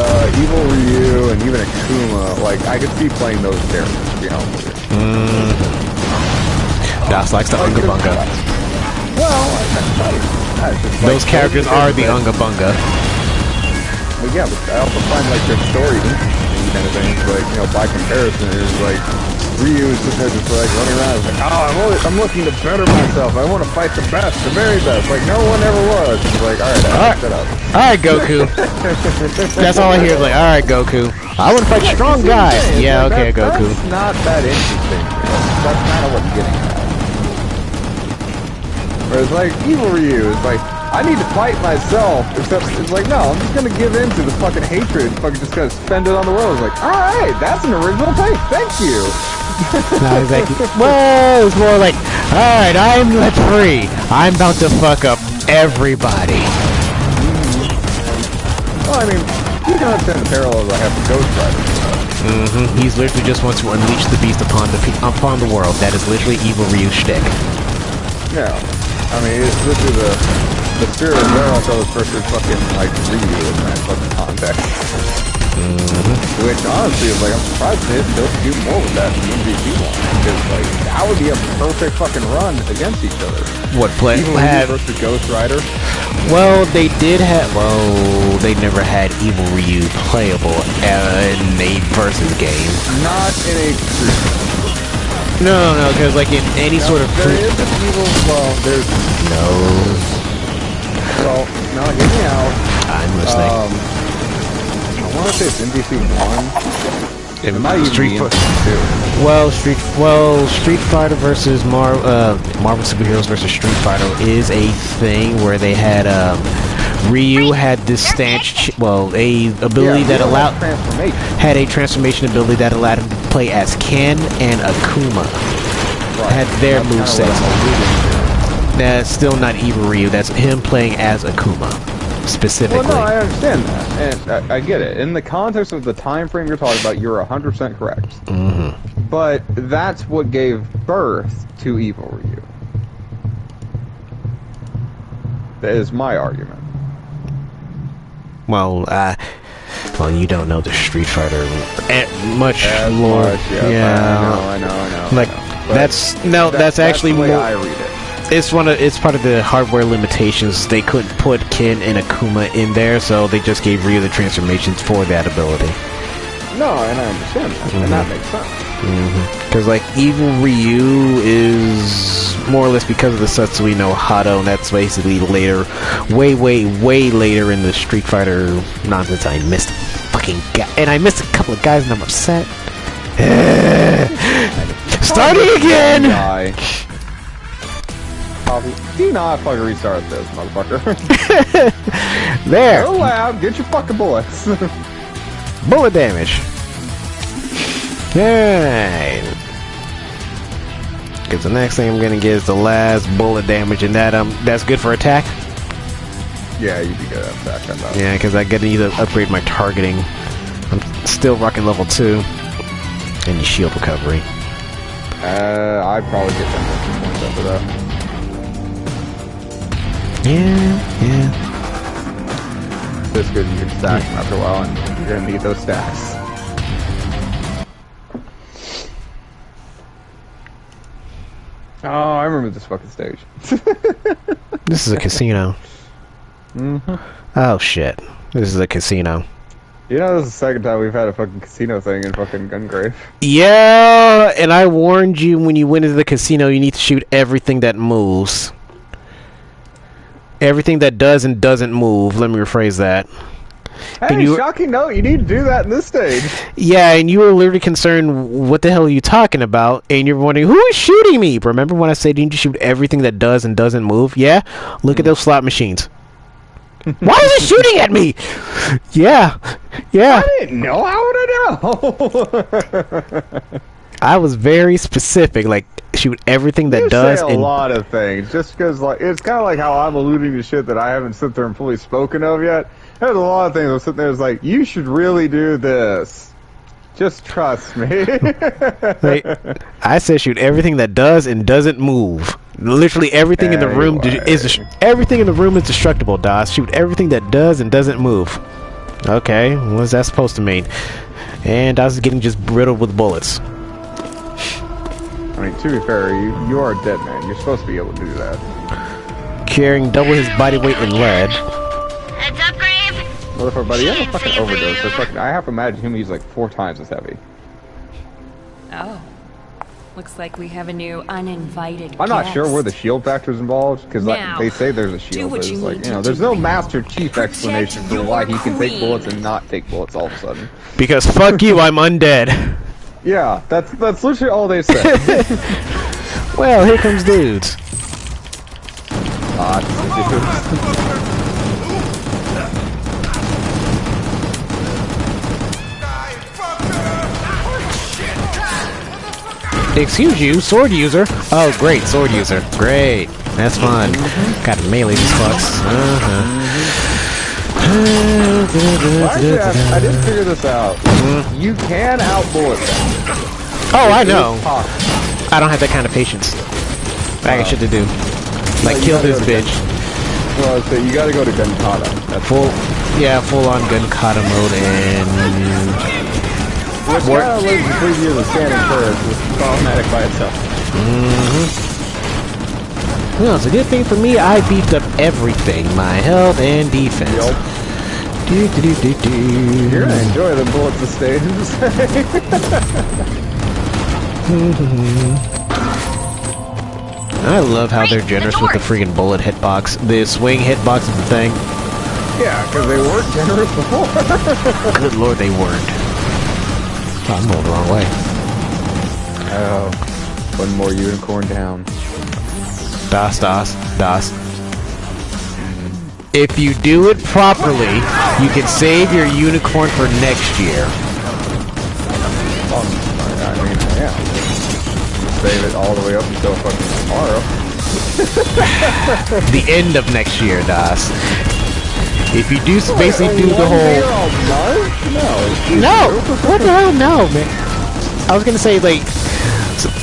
Evil Ryu, and even Akuma, like I could see playing those characters, to be honest with you. Das likes the Unga Bunga. Well, Those characters are the Unga Bunga. Well, yeah, but I also find like their story interesting kind of things. Like, you know, by comparison, it's like Ryu is sitting there just like running around. It's like, oh, I'm looking to better myself. I want to fight the best, the very best. Like no one ever was. It's like, all right, shut up. All right, Goku. That's all I hear. Is like, all right, Goku. I want to fight strong guys. Yeah, like, okay, Goku. That's not that interesting. That's kind of what I'm getting at. Whereas like Evil Ryu is like, I need to fight myself, except it's like, no, I'm just gonna give in to the fucking hatred and fucking just gonna spend it on the world. It's like, alright, that's an original take, thank you! Not exactly. Well, it's more like, alright, I'm let free. I'm about to fuck up everybody. Well, I mean, you can understand the parallels I have with Ghost Rider. He's literally just wants to unleash the beast upon the world. That is literally Evil Ryu's shtick. Yeah. I mean, it's literally the spirit of Zerathos versus fucking, like, Ryu in that fucking context. Which, honestly, is like, I'm surprised they don't do more with that in the MVP one. Because, like, that would be a perfect fucking run against each other. What, play? Evil Ryu versus Ghost Rider? Well, they did have... Well, they never had Evil Ryu playable in a versus game. Not in a... No, because, like, in any sort of... There is an evil... Well, there's... No. Well, no, hear me out. I'm listening. I want to say it's MDC 1. It might even be MDC 2. Well, Street Fighter versus Marvel Superheroes versus Street Fighter is a thing where they had Ryu had this stance, a ability that allowed had a transformation ability that allowed him to play as Ken and Akuma. Right. Had their movesets. That's still not Evil Ryu. That's him playing as Akuma. Specifically. Well, no, I understand that, and I get it. In the context of the time frame you're talking about, you're 100% correct. But that's what gave birth to Evil Ryu. That is my argument. Well, you don't know the Street Fighter much lore. Yeah, I know. Like that's actually the way more. I read it. It's part of the hardware limitations. They couldn't put Ken and Akuma in there, so they just gave Ryu the transformations for that ability. No, and I understand that, and that makes sense. Because like Evil Ryu is more or less because of the Satsui no Hado, and that's basically later, way later in the Street Fighter nonsense. I missed a fucking guy, and I missed a couple of guys, and I'm upset. Starting again. Do not fucking restart this, motherfucker. There. Go loud, get your fucking bullets. Bullet damage. Alright. Because the next thing I'm gonna get is the last bullet damage, and that's good for attack. Yeah, you'd be good at that. Yeah, because I gotta either upgrade my targeting. I'm still rocking level 2. And your shield recovery. I'd probably get 10 points after that. Yeah. Just because you can stack them after a while, and you're gonna need those stacks. Oh, I remember this fucking stage. This is a casino. Oh shit. This is a casino. You know, this is the second time we've had a fucking casino thing in fucking Gungrave. Yeah, and I warned you when you went into the casino, you need to shoot everything that moves. Everything that does and doesn't move. Let me rephrase that. Hey, shocking note, you need to do that in this stage. Yeah, and you were literally concerned, what the hell are you talking about? And you're wondering, who is shooting me? Remember when I said you need to shoot everything that does and doesn't move? Yeah? Look at those slot machines. Why is it shooting at me? Yeah. I didn't know. How would I know? I was very specific, like, shoot everything that you does say a lot of things, just because, like, it's kind of like how I'm alluding to shit that I haven't sit there and fully spoken of yet. There's a lot of things I'm sitting there, it's like, you should really do this. Just trust me. Like, I said shoot everything that does and doesn't move. Literally everything in the room everything in the room is destructible, DOS. Shoot everything that does and doesn't move. Okay, what's that supposed to mean? And DOS is getting just riddled with bullets. I mean, to be fair, you are a dead man. You're supposed to be able to do that. Carrying double his body weight in lead. Heads up, Grave! Motherfucker, buddy, you have a fucking overdose. So fucking, I have to imagine him he's like 4 times as heavy. Oh. Looks like we have a new uninvited I'm not guest. sure where the shield factor is involved, because like, they say there's a shield, but it's like, you know, there's no Master Chief explanation for why he can take bullets and not take bullets all of a sudden. Because fuck you, I'm undead. Yeah, that's literally all they say. Well, here comes dudes. Excuse you, sword user. Oh, great, sword user. Great. That's fun. Got melee these fucks. Actually, I did figure this out. You can out-bullet them. Oh, I know. I don't have that kind of patience. I got shit to do. Like, kill this bitch. Well, so you gotta go to gun kata. That's full on gun kata mode and... Which kind of leaves the preview of the standing turret, which is automatic by itself. Well, it's a good thing for me, I beefed up everything. My health and defense. Yep. You're gonna enjoy the bullets this stage. I love how they're generous with the freaking bullet hitbox. The swing hitbox is the thing. Yeah, because they weren't generous before. Good lord, they weren't. Oh, I'm going the wrong way. Oh, one more unicorn down. DOS. If you do it properly, you can save your unicorn for next year. I mean, yeah. Save it all the way up until fucking tomorrow. The end of next year, DOS. If you do basically do the whole... No! What the hell? No, man. I was gonna say, like,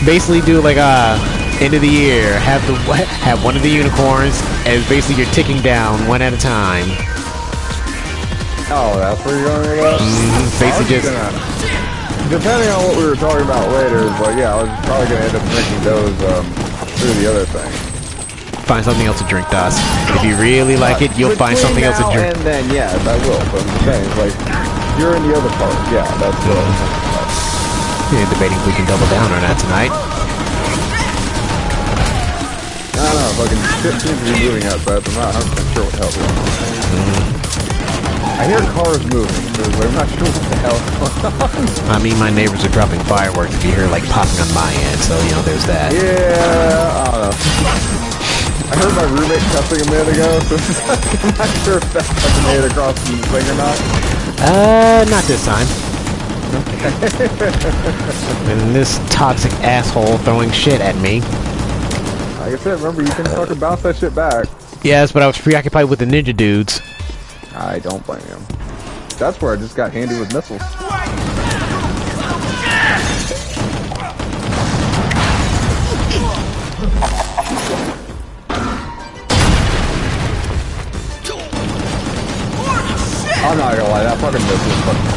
basically do, like, end of the year, have one of the unicorns, and basically you're ticking down one at a time. Oh, that's where you're going with that? Basically just... Depending on what we were talking about later, but yeah, I was probably going to end up drinking those through the other thing. Find something else to drink, DOS. If you really like it, you'll find something else to drink. And then, yes, I will. But I'm saying, like, you're in the other part. Yeah, that's what I'm talking about. You're debating if we can double down or not tonight. I don't know, fucking shit seems to be moving outside, but I'm not 100% sure what the hell's going on. I hear cars moving, so I'm not sure what the hell's going on. I mean, my neighbors are dropping fireworks if you hear, like, popping on my end, so, you know, there's that. Yeah, I don't know. I heard my roommate cussing a minute ago, so I'm not sure if that fucking made it across from the thing or not. Not this time. Okay. And this toxic asshole throwing shit at me. Like I said, remember, you can fucking bounce that shit back. Yes, but I was preoccupied with the ninja dudes. I don't blame you. That's where I just got handy with missiles. I'm not gonna lie, that fucking missile is fucking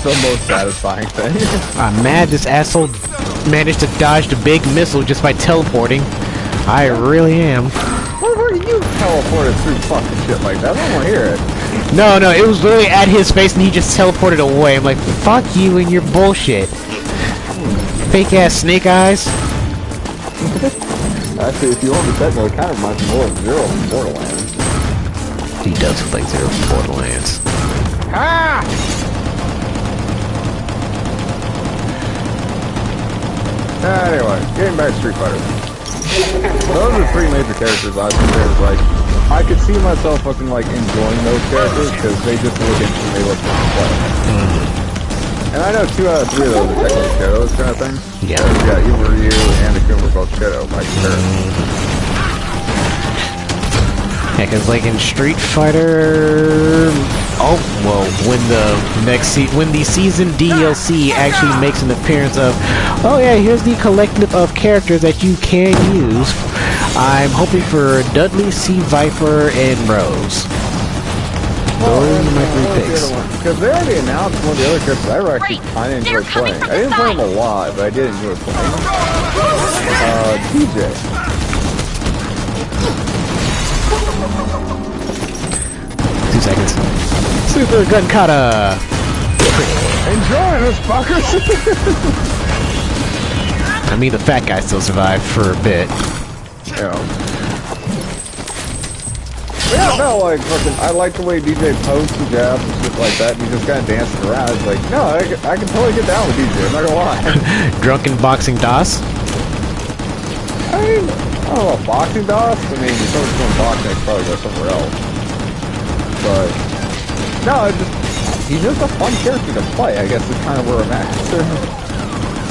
the most satisfying thing. I'm mad this asshole managed to dodge the big missile just by teleporting. I really am. Where you teleported through fucking shit like that? I don't want to hear it. No, it was literally at his face and he just teleported away. I'm like, fuck you and your bullshit. Fake ass snake eyes. Actually, if you want to be technical, it kind of reminds me more of Zero from Borderlands. He does look like Zero from Borderlands. Ah! Anyway, getting back to Street Fighter. Those are three major characters I think there's like, I could see myself fucking like enjoying those characters because they just look interesting, they look fun to play. And I know 2 out of 3 of those are technically Shadows kind of thing. Yeah. Yeah, Evil Ryu and Akuma were both Shadow by comparison. Yeah, because like in Street Fighter, when the season DLC actually makes an appearance of, oh yeah, here's the collective of characters that you can use. I'm hoping for Dudley, C. Viper, and Rose. Those are my 3 picks. Because they already announced one of the other characters I actually kind of enjoyed playing. I didn't play them a lot, but I did enjoy playing them. DJ. 2 seconds. Super Gun Kata! Enjoy this, fuckers! I mean, the fat guy still survived for a bit. Yeah, no, like, fucking, I like the way DJ posts and jabs and shit like that, and he's just kind of dancing around. It's like, no, I can totally get down with DJ, I'm not gonna lie. Drunken Boxing DOS? I mean, I don't know about boxing DOS. I mean, if someone's doing boxing, I'd probably go somewhere else. But, no, he's just a fun character to play, I guess is kind of where I'm at.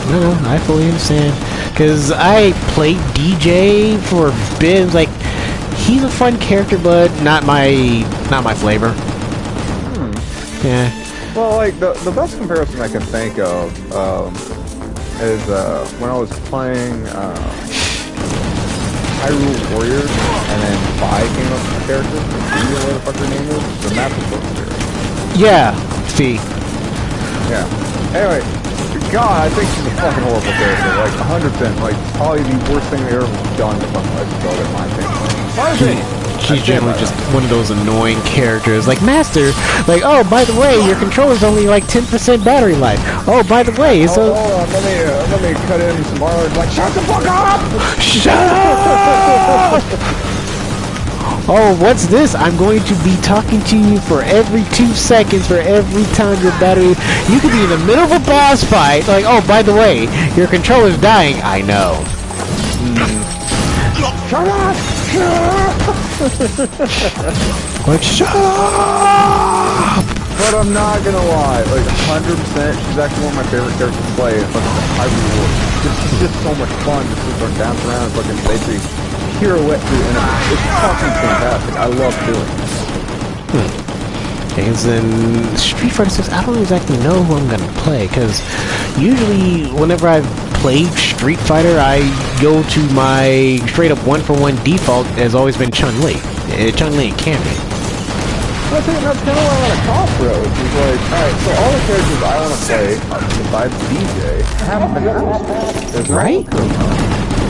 No, I fully understand. Because I played DJ for a bit. Like, he's a fun character, but not my flavor. Yeah. Well, like, the best comparison I can think of is when I was playing Hyrule Warriors, and then Vi came up with the character, Fee, or whatever the fuck her name is, the map was so weird. Yeah, Fee. Yeah. Anyway, God, I think she's a fucking horrible character, like, 100%, like, probably the worst thing they ever done to fucking Legend of Zelda, in my opinion. She's generally just one of those annoying characters, like, Master, like, oh, by the way, your controller's only like 10% battery life. Oh, by the way, so... let me cut in some more, like, shut the fuck up! Shut up! Oh, what's this? I'm going to be talking to you for every 2 seconds for every time your battery... You could be in the middle of a boss fight, like, oh, by the way, your controller's dying. I know. Shut up! Like, shut up! But I'm not gonna lie, like 100%, she's actually one of my favorite characters to play. It's like Hyrule Warriors. She's just so much fun just to sort of dance around and fucking basically pirouette through enemies. It's fucking fantastic. I love doing it. Because in Street Fighter 6, I don't exactly know who I'm gonna play, because usually whenever I've played Street Fighter, I go to my straight up 1-for-1 default has always been Chun-Li. Chun-Li and Cammy. I think that's kind of why I'm at a crossroads. It's like, alright, so all the characters I want to play, besides DJ, haven't been announced. There's no Right?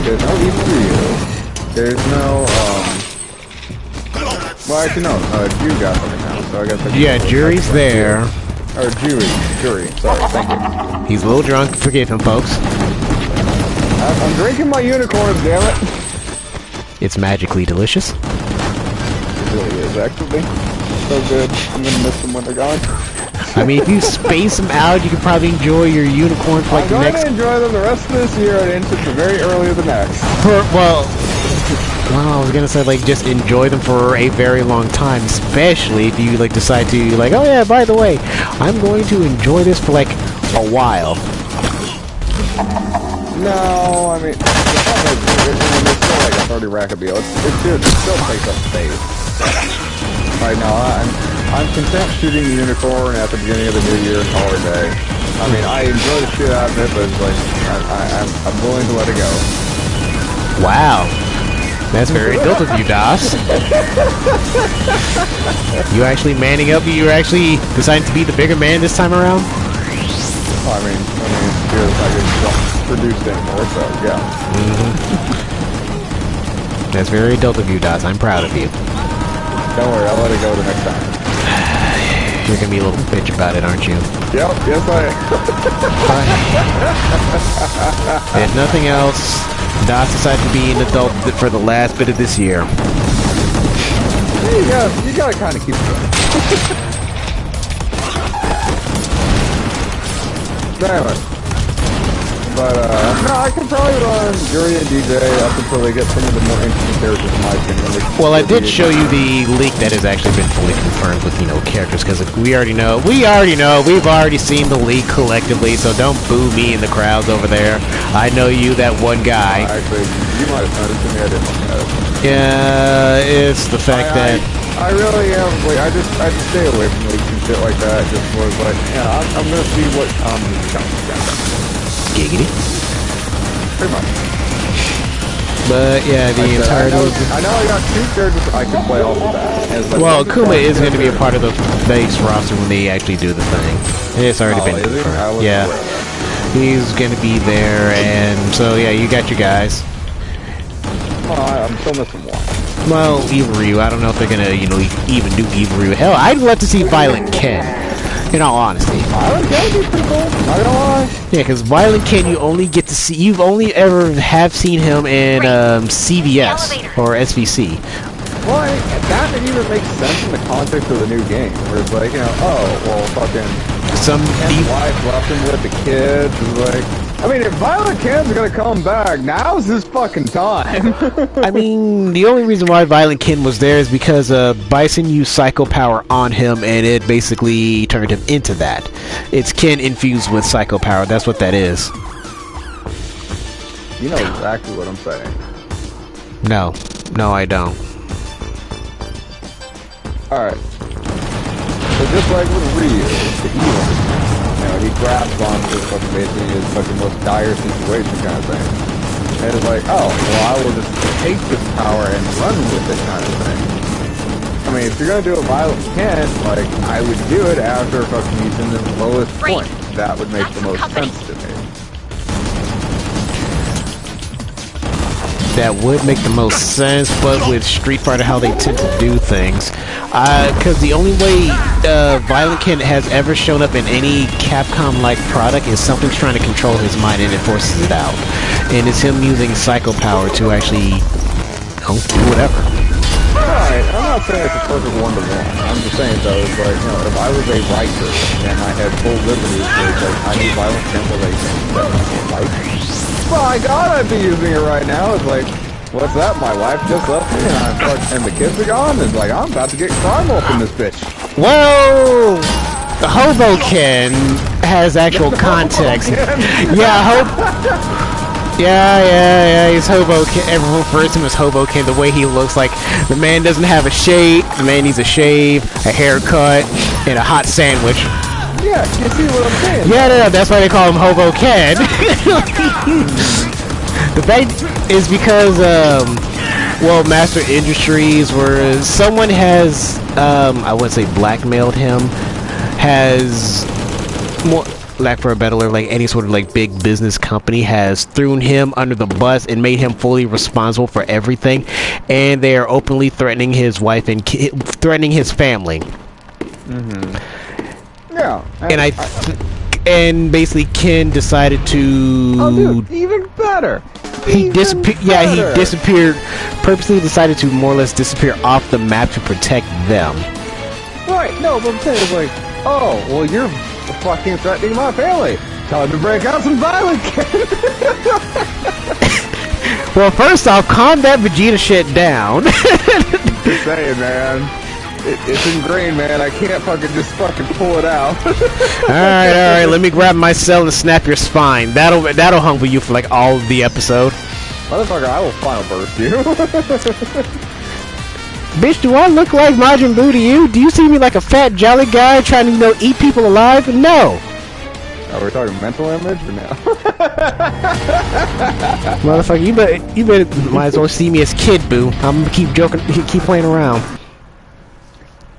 There's no Evil Ryu. There's no, well, actually, no, Ju got something now, so I guess... Yeah, Jury's there. Or Jury, sorry, thank you. He's a little drunk, forgive him, folks. I'm drinking my unicorn, damn it! It's magically delicious. It really is, actually. So good. I'm gonna miss them when they're gone. I mean, if you space them out, you can probably enjoy your unicorn for like the next... I'm going to enjoy them the rest of this year and into the very early of the next. Well, I was gonna say, like, just enjoy them for a very long time, especially if you, like, decide to, like, oh yeah, by the way, I'm going to enjoy this for, like, a while. No, I mean, it's still like a 30 rack of it still takes up space. Right now, I'm content shooting the unicorn at the beginning of the new year and call it a day. I mean, I enjoy the shit out of it, but it's like, I'm willing to let it go. Wow. That's very adult of you, Das. You actually manning up? You actually deciding to be the bigger man this time around? Oh, I mean, because I don't produce anymore, so yeah. That's very adult of you, Das. I'm proud of you. Don't worry, I'll let it go the next time. You're gonna be a little bitch about it, aren't you? Yep, yes I am. If nothing else, Das decided to be an adult for the last bit of this year. Yeah, you gotta kind of keep it going. Anyway. But, no, I can probably run G.O.R.E and DJ up until they get some of the more interesting characters in my opinion. Well, I did show you the leak that has actually been fully confirmed with, characters, because we already know, we've already seen the leak collectively, so don't boo me in the crowds over there. I know you, that one guy. Actually, you might have sent it to me, I didn't look at it. Yeah, it's the fact that... I really am, like, I just stay away from leaks and shit like that, just was like, yeah, I'm gonna see what comes down. Giggity. Pretty much. But yeah, the entirety. I know I got two characters I can play off of that. Well, Kuma is going to be a part of the base roster when they actually do the thing. It's already been confirmed. Yeah, he's going to be there, and so yeah, you got your guys. Well, I'm still missing one. Well, Evilryu, I don't know if they're going to, even do Evilryu. Hell, I'd love to see Violent Ken. In all honesty. Violent Ken would be pretty cool, not gonna lie. Yeah, because Violent Ken you only get to see, you've only ever have seen him in CVS or SVC. Well, that even makes sense in the context of the new game, where it's like, oh, well, fucking some wife left him with the kids, and like, I mean, if Violent Ken's gonna come back, now's his fucking time. I mean, the only reason why Violent Ken was there is because Bison used Psycho Power on him, and it basically turned him into that. It's Ken infused with Psycho Power, that's what that is. You know exactly what I'm saying. No, I don't. Alright. So just like with Ryu, the evil, he grabs onto fucking basically his fucking most dire situation kind of thing. And it's like, oh, well, I will just take this power and run with it kind of thing. I mean, if you're gonna do a Violent Ken, like, I would do it after fucking he's in the lowest point. That would make the most sense to me. That would make the most sense, but with Street Fighter, how they tend to do things, because the only way Violent Ken has ever shown up in any Capcom-like product is something's trying to control his mind and it forces it out, and it's him using Psycho Power to actually do whatever. Right, I'm not saying it's a perfect one-to-one. I'm just saying though, it's like, if I was a writer and I had full liberty, it's like, I need Violent Ken relations that I can't like. My God, I'd be using it right now. It's like, what's that? My wife just left me, and the kids are gone. It's like, I'm about to get crime up in this bitch. Whoa! The Hobo Ken has actual context. Yeah, he's Hobo Ken. Everyone refers to him as Hobo Ken. The way he looks, like the man doesn't have a shave. The man needs a shave, a haircut, and a hot sandwich. Yeah, you see what I'm saying? Yeah, no, that's why they call him Hobo Ken. The fact is because, well, Master Industries, where someone has, I wouldn't say blackmailed him, has, more, lack for a better word, like any sort of like big business company has thrown him under the bus and made him fully responsible for everything, and they are openly threatening his wife and threatening his family. Yeah, and basically Ken decided to. Oh, dude, even better. He disappeared. Yeah, he disappeared. Purposely decided to more or less disappear off the map to protect them. Right. No, but I'm saying it's like, oh, well, you're fucking threatening my family. Time to break out some Violent Ken. Well, first off, calm that Vegeta shit down. Just saying, man. It's ingrained, man. I can't just fucking pull it out. Alright, let me grab my cell and snap your spine. That'll humble you for like all of the episode. Motherfucker, I will final burst you. Bitch, do I look like Majin Buu to you? Do you see me like a fat jolly guy trying to, eat people alive? No. Are we talking mental image or now? Motherfucker, you better might as well see me as Kid Buu. I'm gonna keep joking, keep playing around.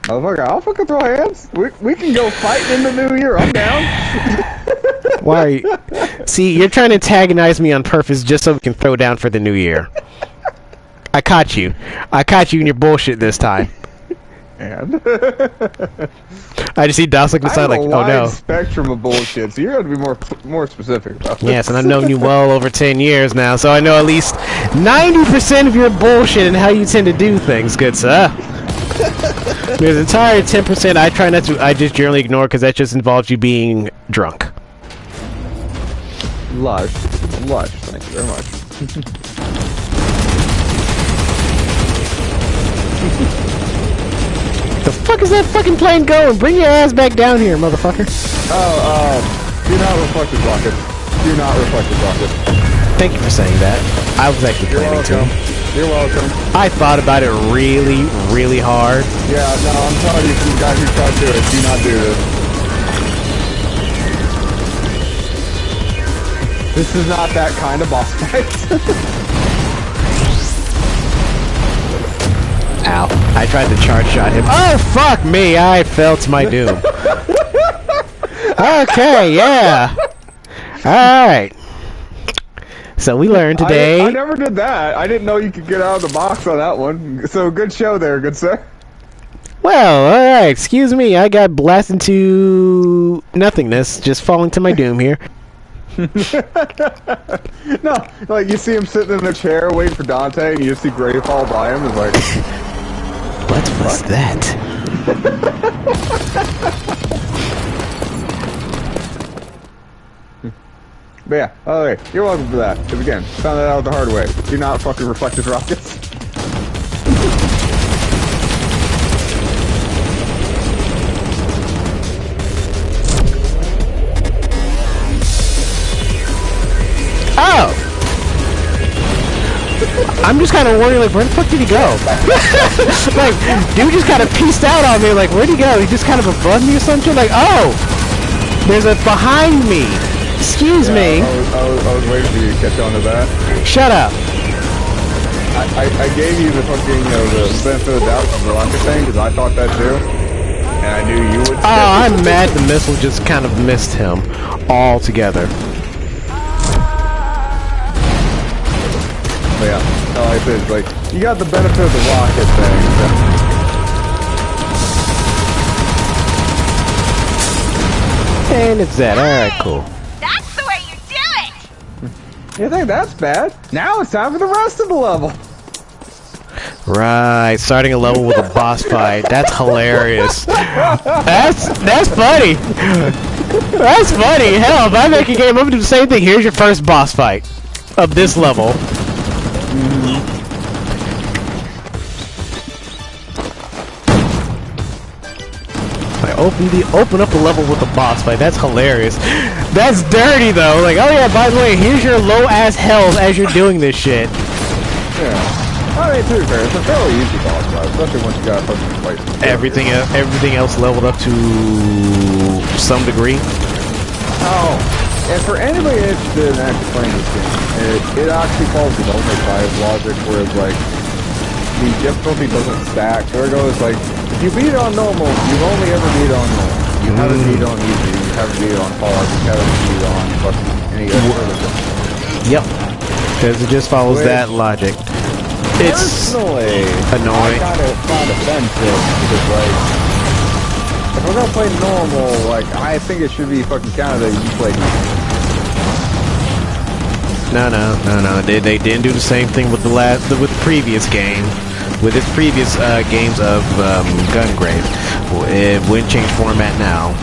Motherfucker, I'll fucking throw hands. We can go fight in the new year. I'm down. Why are you... See, you're trying to antagonize me on purpose just so we can throw down for the new year. I caught you. I caught you in your bullshit this time. And I just see Dos looking aside like, oh no. Spectrum of bullshit, so you're gonna be more specific about this. Yes, and I've known you well over 10 years now, so I know at least 90% of your bullshit and how you tend to do things, good sir. There's an entire 10% I just generally ignore because that just involves you being drunk. Lush, thank you very much. The fuck is that fucking plane going? Bring your ass back down here, motherfucker. Do not reflective rocket. Do not reflective rocket. Thank you for saying that. I was actually planning to. You're welcome. I thought about it really, really hard. Yeah, no, I'm telling you, you guys who try to do it, do not do this. This is not that kind of boss fight. Ow. I tried to charge shot him. Oh, fuck me! I fell to my doom. Okay, yeah. Alright. So we learned today... I never did that. I didn't know you could get out of the box on that one. So good show there, good sir. Well, alright. Excuse me. I got blasted to nothingness. Just falling to my doom here. No, like you see him sitting in a chair waiting for Dante, and you just see Gray fall by him. It's like, what was that? But yeah, okay, you're welcome for that. Because again, found that out the hard way. Do not fucking reflective rockets. Oh! I'm just kind of wondering, like, where the fuck did he go? Like, dude just kind of pieced out on me, like, where'd he go? He just kind of above me or something? Like, oh! There's a behind me! Excuse me! I was waiting for you to catch on to that. Shut up! I gave you the fucking, the benefit of the doubt for the rocket thing, because I thought that too. And I knew you would. Oh, I'm mad the missile just kind of missed him altogether. But yeah, like I said, like, you got the benefit of the rocket thing. So. And it's that. Alright, cool. That's the way you do it! You think that's bad? Now it's time for the rest of the level. Right, starting a level with a boss fight. That's hilarious. That's funny. That's funny. Hell, if I make a game, I'm gonna do the same thing. Here's your first boss fight of this level. I open up a level with a boss fight. That's hilarious. That's dirty though. Like, oh yeah, by the way, here's your low ass health as you're doing this shit. Yeah. I mean, to be fair, it's a fairly easy boss fight, especially once you got fucking fight. Everything else leveled up to some degree. Oh, and for anybody interested in actually playing this game, it actually follows the Ultimate 5 logic, where it's like, the difficulty doesn't stack. There it goes, like, if you beat it on normal, you've only ever beat it on normal. You haven't beat it on easy, you haven't beat it on hard, you haven't beat it on fucking any other thing. Yep. Because it just follows that logic. It's personally annoying. I kind of find offensive because, like, if we're gonna play normal, like, I think it should be fucking counted that you play normal. No. They didn't do the same thing with with the previous game, with its previous games of Gungrave. It wouldn't change format now.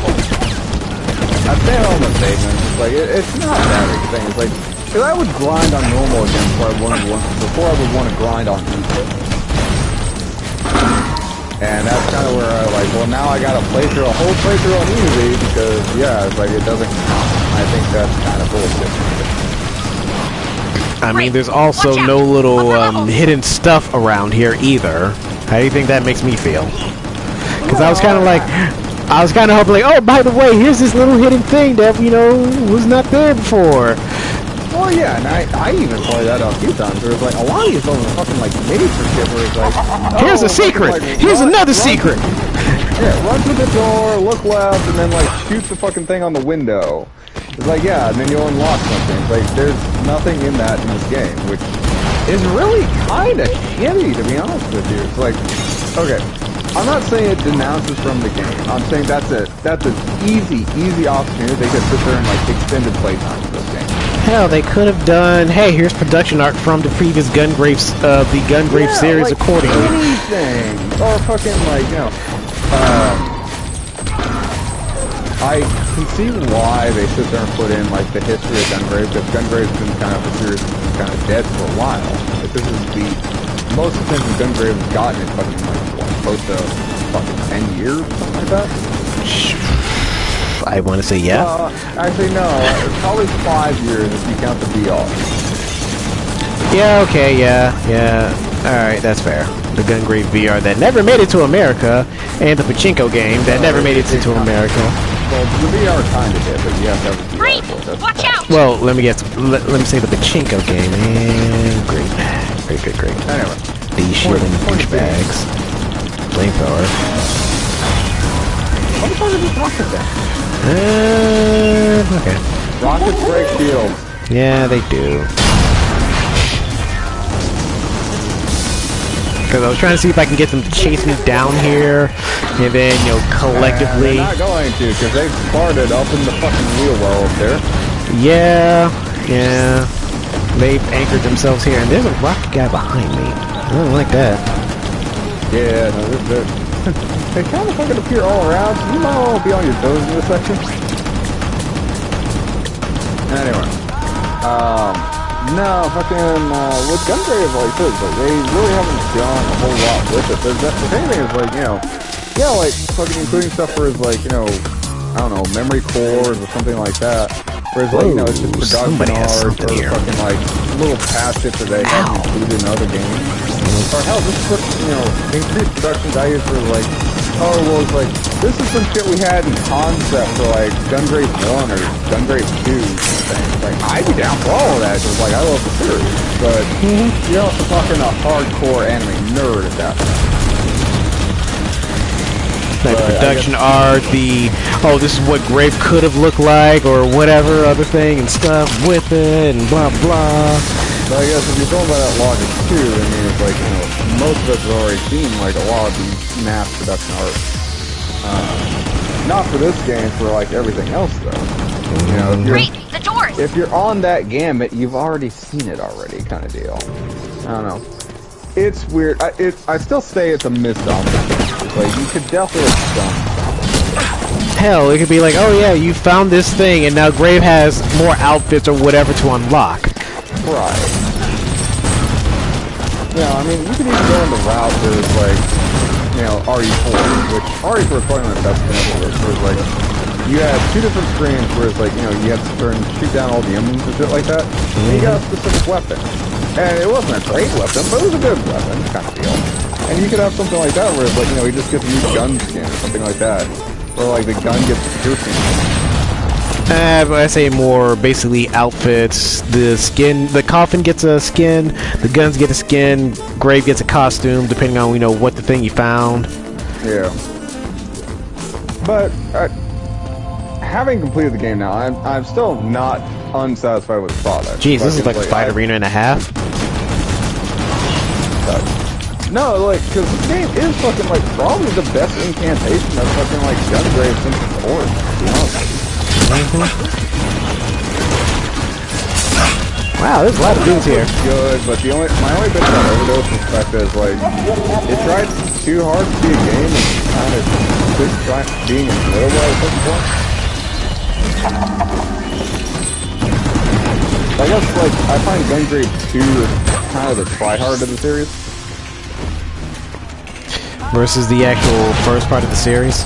I've been on the statement. Like, it's not that big a thing. It's like, because I would grind on normal again before I would want to grind on easy. And that's kind of where I like, well, now I gotta play through a whole playthrough on easy because, yeah, it's like it doesn't count. I think that's kind of bullshit. I mean, there's also no little hidden stuff around here either. How do you think that makes me feel? Because I was kind of like, I was kind of hoping like, oh, by the way, here's this little hidden thing that, you know, was not there before. Well, yeah, and I even pointed that out a few times. There was like a lot of these little fucking like major shit where it's like, here's a secret. Like, here's another secret. Yeah, run to the door, look left, and then like shoot the fucking thing on the window. It's like, yeah, and then you'll unlock something. It's like there's nothing in that in this game, which is really kind of shitty to be honest with you. It's like, okay, I'm not saying it denounces from the game. I'm saying that's an easy opportunity. They could sit there and like extended playtime for this game. Hell, they could have done, hey, here's production art from the previous Gungrave series like accordingly. Anything. Or fucking, like, you know, I can see why they sit there and put in, like, the history of Gungrave, because Gungrave's been kind of a series that's been kind of dead for a while. But this is the most attention Gungrave has gotten in fucking, like, what, close to fucking 10 years, something like that? I want to say yeah. Actually, no. Probably 5 years if you count the VR. Yeah, okay, yeah. Alright, that's fair. The Gungrave VR that never made it to America, and the Pachinko game that never made it into America. Well, the VR kind of did, but you have to have a VR for it. Watch out! Well, let me guess. Let me say the Pachinko game. And great. Anyway. These shielding douchebags. Flamethrower. What the fuck is this rocket then? Okay. Rockets break shields. Yeah, they do. Because I was trying to see if I can get them to chase me down here, and then, you know, collectively... They're not going to, because they farted up in the fucking wheel well up there. Yeah. They've anchored themselves here, and there's a rocket guy behind me. I don't like that. Yeah, no, they kind of fucking appear all around, so you might want to be on your toes in this section. Anyway. No, fucking, with Gungrave, like this, like, they really haven't done a whole lot with it. If anything, is like, you know, yeah, like, fucking including stuff where it's like, you know, I don't know, memory cores or something like that. Whereas, like, you know, it's just production art or fucking, like, little past shit that they haven't included in other games. Or hell, just put, you know, increased production values for, like, oh, well, it's like, this is some shit we had in concept for, like, Gungrave 1 or Gungrave 2 things. Like, I'd be down for all of that, because, like, I love the series. But, you're also talking a hardcore anime nerd at that point. Like production art, oh, this is what Grave could have looked like, or whatever other thing and stuff with it, and blah, blah. But I guess if you're going by that logic, too, I mean, it's like, you know, most of us have already seen, like, a lot of these mass production art. Not for this game, for, like, everything else, though. You know, The doors! if you're on that gamut, you've already seen it already, kind of deal. I don't know. It's weird. I still say it's a missed opportunity. Like, you could definitely have done something. Hell, it could be like, oh yeah, you found this thing, and now Grave has more outfits or whatever to unlock. Right. Yeah, I mean, you could even go in the route where it's like, you know, RE4, which RE4 is probably my best example of this, where it's like, you have two different screens where it's like, you know, you have to turn, shoot down all the enemies and shit like that, and you got a specific weapon. And it wasn't a great weapon, but it was a good weapon, kind of deal. And you could have something like that where it's like, you know, he just gets a new gun skin or something like that. Or like the gun gets piercing. But I say more basically outfits. The skin, the coffin gets a skin, the guns get a skin, Grave gets a costume, depending on, you know, what the thing you found. Yeah. But having completed the game now, I'm still not unsatisfied with the product. Jeez, this is like a fight arena and a half. No, like, because this game is fucking, like, probably the best incantation of fucking, like, Gungrave since its origin, to be honest. Wow, there's a lot of dudes here. Good, but my only bitch on Overdose perspective is, like, it tried too hard to be a game and kind of quit being enjoyable at a certain point. I guess, like, I find Gungrave 2 is kind of the try-hard of the series. versus the actual first part of the series.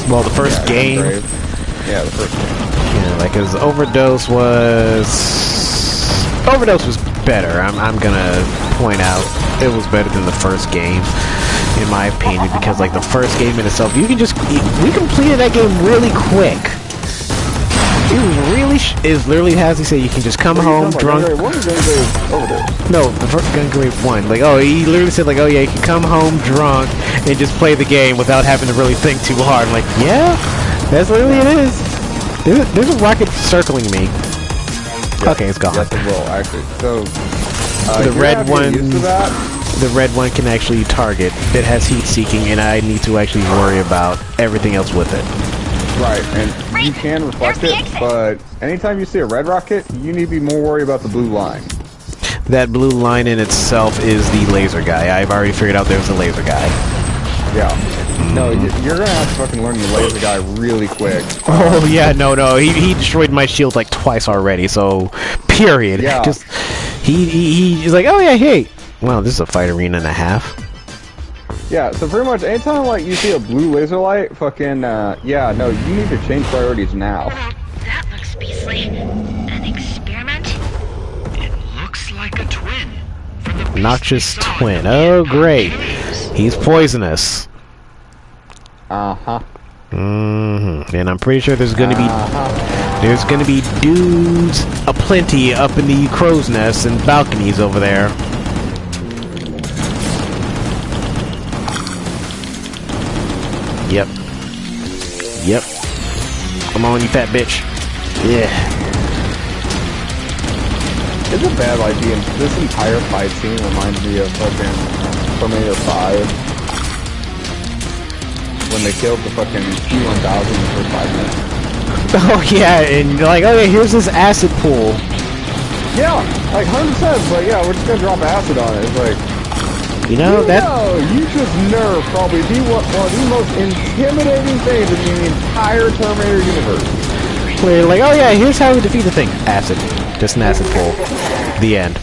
Well, the first game. Gungrave. Yeah, the first game. Yeah, like, cause Overdose was better. I'm gonna point out it was better than the first game, in my opinion, because like the first game in itself, we completed that game really quick. It was really it literally has he said you can just come home drunk. No, the first Gungrave 1. Like, oh, he literally said like, oh yeah, you can come home drunk and just play the game without having to really think too hard. I'm like, yeah, that's literally it is. There's a rocket circling me. Yeah, okay, it's gone. Yes, it will actually. So the red one. The red one can actually target. It has heat seeking, and I need to actually worry about everything else with it. Right, and you can reflect it, but anytime you see a red rocket, you need to be more worried about the blue line. That blue line in itself is the laser guy. I've already figured out there's a laser guy. Yeah. No, you're gonna have to fucking learn the laser guy really quick. Oh yeah, no, he destroyed my shield like twice already. So, period. Yeah. Just he's like, oh yeah, hey. Wow, this is a fight arena and a half. Yeah, so pretty much anytime like you see a blue laser light, fucking yeah, no, you need to change priorities now. That looks beastly. An experiment? It looks like a twin. From the Noxious twin. Oh great. He's poisonous. Uh-huh. And I'm pretty sure there's gonna be dudes aplenty up in the crow's nests and balconies over there. Yep. Come on, you fat bitch. Yeah. It's a bad idea. This entire fight scene reminds me of fucking Terminator 5. When they killed the fucking T-1000 in the first 5 minutes. Oh yeah, and you're like, oh yeah, here's this acid pool. Yeah, like 100%, but yeah, we're just gonna drop acid on it. It's like, you know, you just nerfed probably one of the most intimidating things in the entire Terminator universe. Where you're like, oh yeah, here's how we defeat the thing. Acid. Just an acid pool. The end.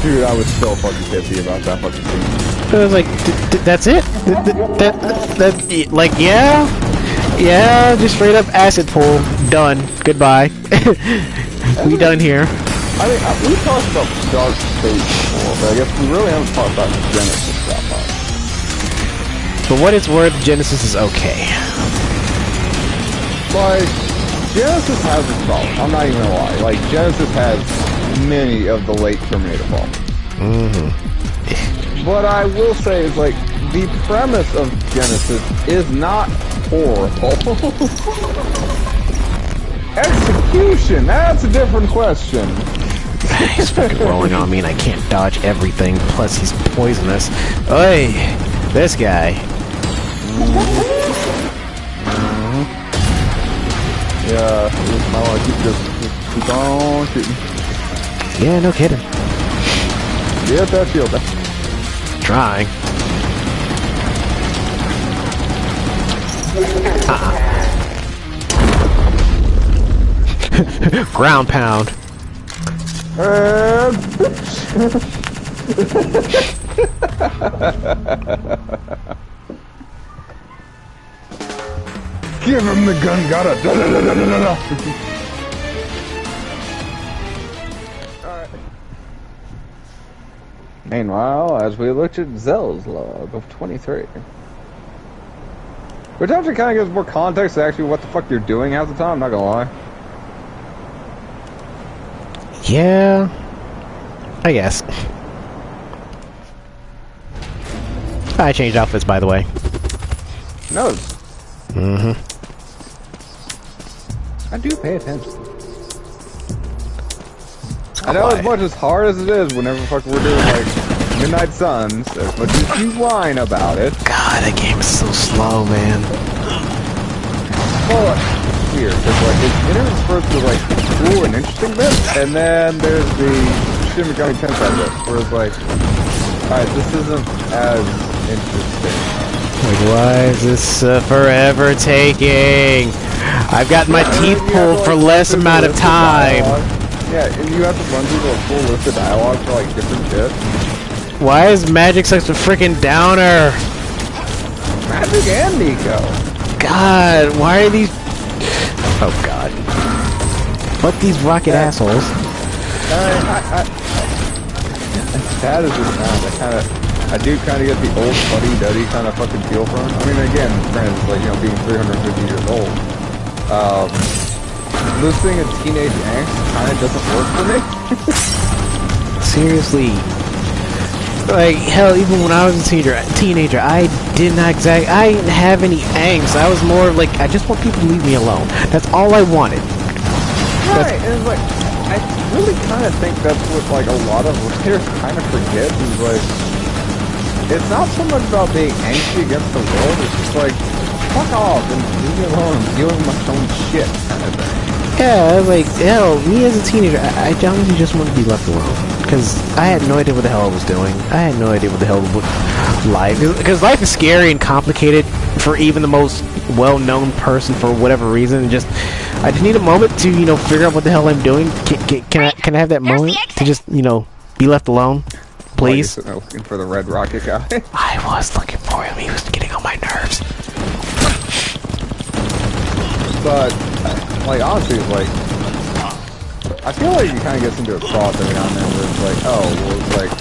Dude, I was so fucking pissy about that fucking thing. I was like, that's it? Like, yeah, just straight up acid pool. Done. Goodbye. We done here. I mean, we talked about Dark Fate before, but I guess we really haven't talked about Genesis that much. For what it's worth, Genesis is okay. Like, Genesis has its problems. I'm not even gonna lie. Like, Genesis has many of the late Terminator problems. What I will say is, like, the premise of Genesis is not horrible. Execution, that's a different question. He's fucking rolling on me and I can't dodge everything, plus he's poisonous. Oi! This guy. Yeah, I want to just keep on shooting. Yeah, no kidding. Get that shield back. Trying. Ground pound. Give him the gun, gotta da da da da da da. Alright. Meanwhile, as we looked at Zell's log of 23. Which actually kind of gives more context to actually what the fuck you're doing half the time, I'm not gonna lie. Yeah, I guess. I changed outfits, by the way. No. I do pay attention. I know as much as hard as it is whenever fuck we're doing like Midnight Suns, as much as you whine about it. God, that game is so slow, man. Well, it's weird, because like it interspersed with like cool and interesting bits, and then there's the Shin Megami Tensei bit, where it's like, alright, this isn't as interesting. Like, why is this forever taking? I've got my teeth pulled for less amount of time. Yeah, and you have to run through a full list of dialogue for like different shit. Why is magic such a freaking downer? Magic and Nico. God, why are these... Oh, God. Fuck these rocket assholes. As bad as it sounds, I do kind of get the old fuddy-duddy kind of fucking feel from it. I mean, again, granted, it's like, you know, being 350 years old. Listening to teenage angst kind of doesn't work for me. Seriously. Like, hell, even when I was a teenager, I didn't have any angst. I was more like, I just want people to leave me alone. That's all I wanted. Right, and it's like, I really kind of think that's what, like, a lot of writers kind of forget, is like, it's not so much about being angsty against the world, it's just like, fuck off and leave me alone, I'm dealing with my own shit, kind of thing. Yeah, like, hell, me as a teenager, I honestly just wanted to be left alone. Because I had no idea what the hell I was doing. I had no idea what the hell life... Because life is scary and complicated for even the most well-known person for whatever reason. Just, I just need a moment to, you know, figure out what the hell I'm doing. Can I have that moment to just, you know, be left alone? Please? Well, looking for the red rocket guy. I was looking for him. He was getting on my nerves. But, like, honestly, like, I feel like you kind of get into a thought every now and then where it's like, oh, well, it's like,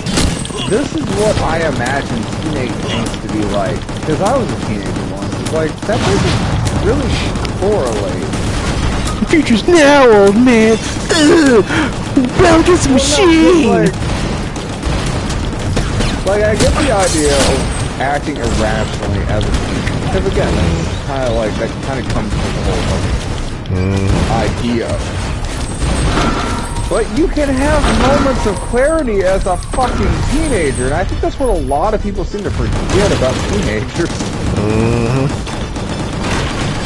this is what I imagine teenage angst to be like. Because I was a teenager once. It's like, that doesn't really correlate. The future's now, old man. Belgium's machine. Like, I get the idea of acting irrationally as a teenager. Because again, that's kind of like, that kind of comes from the whole fucking idea. But you can have moments of clarity as a fucking teenager, and I think that's what a lot of people seem to forget about teenagers.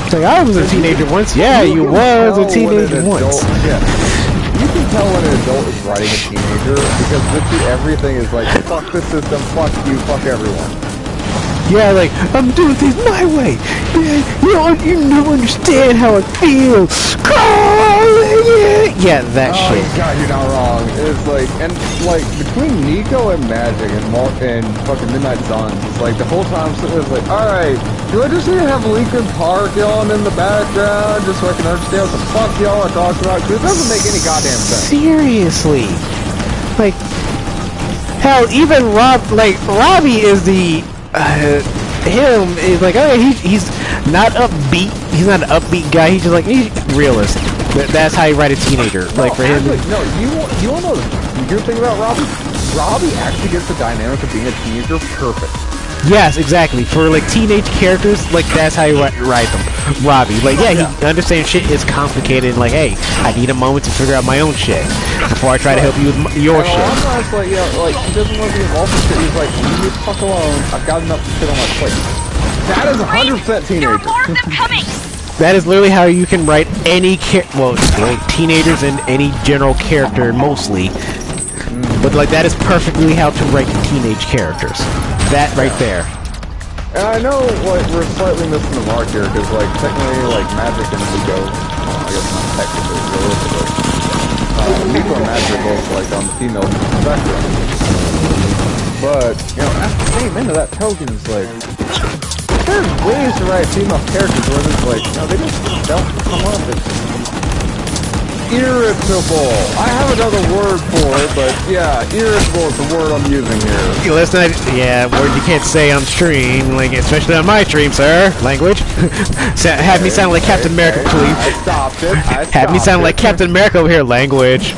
It's like, I was a teenager once. Yeah, you was a teenager once. Yeah. You can tell when an adult is writing a teenager, because literally everything is like, fuck the system, fuck you, fuck everyone. Yeah, like, I'm doing things my way. Man, you don't understand how I feel. Yeah, that shit. Oh god, you're not wrong. It's like, and like, between Nico and Magic and fucking Midnight Suns, it's like, the whole time it was like, alright, do I just need to have Linkin Park on in the background just so I can understand what the fuck y'all are talking about? Because it doesn't make any goddamn sense. Seriously. Like, hell, even Robbie is the... him is like, oh, he's not upbeat. He's not an upbeat guy. He's just like, he's realistic. That's how you write a teenager. No, like for actually, him. No, you want to know the good thing about Robbie? Robbie actually gets the dynamic of being a teenager perfect. Yes, exactly. For like teenage characters, like that's how you write them. Robbie, like he understands shit is complicated. And like, hey, I need a moment to figure out my own shit before I try to help you with your shit. A lot of times, like, you know, like he doesn't want to be involved in shit. He's like, leave me the fuck alone. I've got enough shit on my plate. That is 100% teenager. There are more of them coming. That is literally how you can write any like teenagers and any general character mostly. But like that is perfectly how to write teenage characters. That right there. And I know, like, we're slightly missing the mark here, because, like, technically, like, Magic and Nico, well, I guess not technically, realistically, Nico and Magic are both, like, on the female spectrum. But, you know, at the same end of that token, it's like, there's ways to write female characters where it's like, you know, they just don't come up as irritable. I have another word for it, but yeah, irritable is the word I'm using here. Listen, word you can't say on stream, like especially on my stream, sir. Language. Have me sound like Captain America, please. I stopped it. Have me sound like Captain America over here. Language.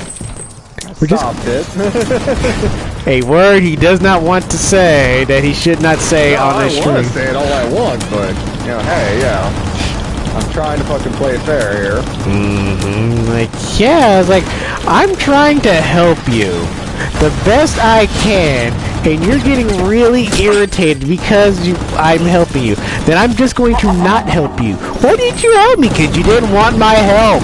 Stopped it. A word he does not want to say that he should not say on this stream. I want to say it all I want, but you know, hey, yeah. I'm trying to fucking play it fair here. Like, yeah, it's like, I'm trying to help you the best I can, and you're getting really irritated because I'm helping you. Then I'm just going to not help you. Why didn't you help me? Because you didn't want my help.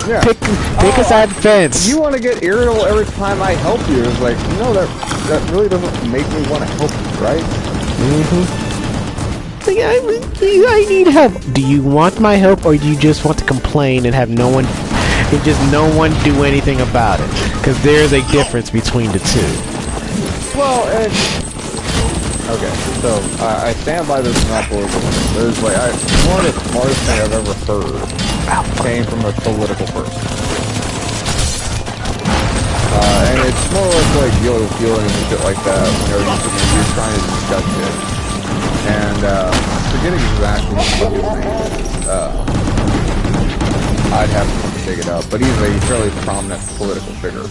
Yeah. Pick a side fence. You want to get irritable every time I help you. It's like, no, that really doesn't make me want to help you, right? I need help. Do you want my help, or do you just want to complain and have no one do anything about it? Because there's a difference between the two. Well, and Okay, so I stand by this not political. There's like one of the smartest thing I've ever heard came from a political person. And it's more like dealing with feelings and shit like that whenever you're trying to discuss shit. And I'm forgetting exactly what his name is. I'd have to dig it up, but he's a fairly prominent political figure.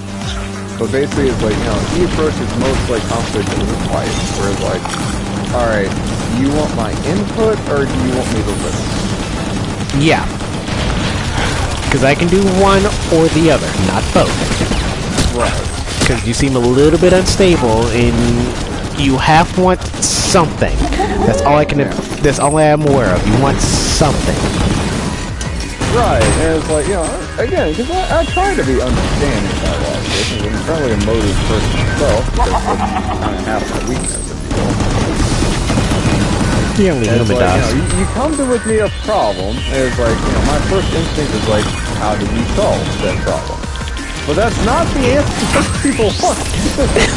But basically, it's like, you know, he approaches most like conflict in his life, where it's like, alright, do you want my input or do you want me to listen? Yeah. Because I can do one or the other, not both. Right. Because you seem a little bit unstable and you half want something. That's all I can. Yeah. That's all I am aware of. You want something. Right, and it's like, you know, again, because I try to be understanding about a lot of this, and I'm fairly emotive person myself, because that's kind of half my weakness, if you will. You only And it's human like, does. you know, you come to with me a problem, and it's like, you know, my first instinct is like, how do we solve that problem? But that's not the answer most people want.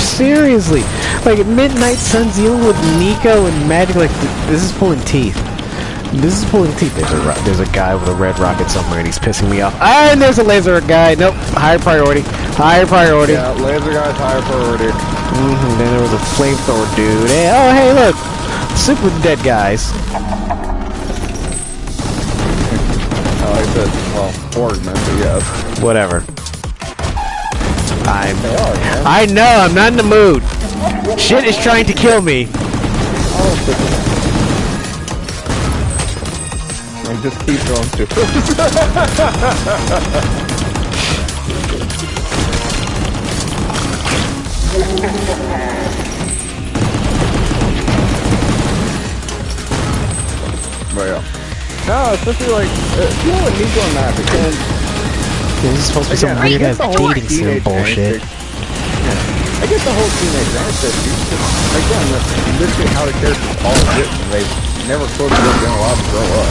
Seriously, like Midnight Sun's dealing with Nico and Magic. Like this is pulling teeth. This is pulling teeth. There's a guy with a red rocket somewhere, and he's pissing me off. Ah, and there's a laser guy. Nope, higher priority. Higher priority. Yeah, laser guy's higher priority. Then there was a flamethrower dude. Hey, oh hey, look, super dead guys. Oh, I said, well, Borgman, but yes. Whatever. They are, man. I know. I'm not in the mood. Shit is trying to kill me. And just keep going too. But yeah. No, especially like, you know what Nico and Matt, because This is supposed to be some again, I weird get ass the whole dating sim teenage bullshit. angst. Yeah. I get the whole teenage angst issue. Again, literally how the characters all written, they never close to being allowed to grow up.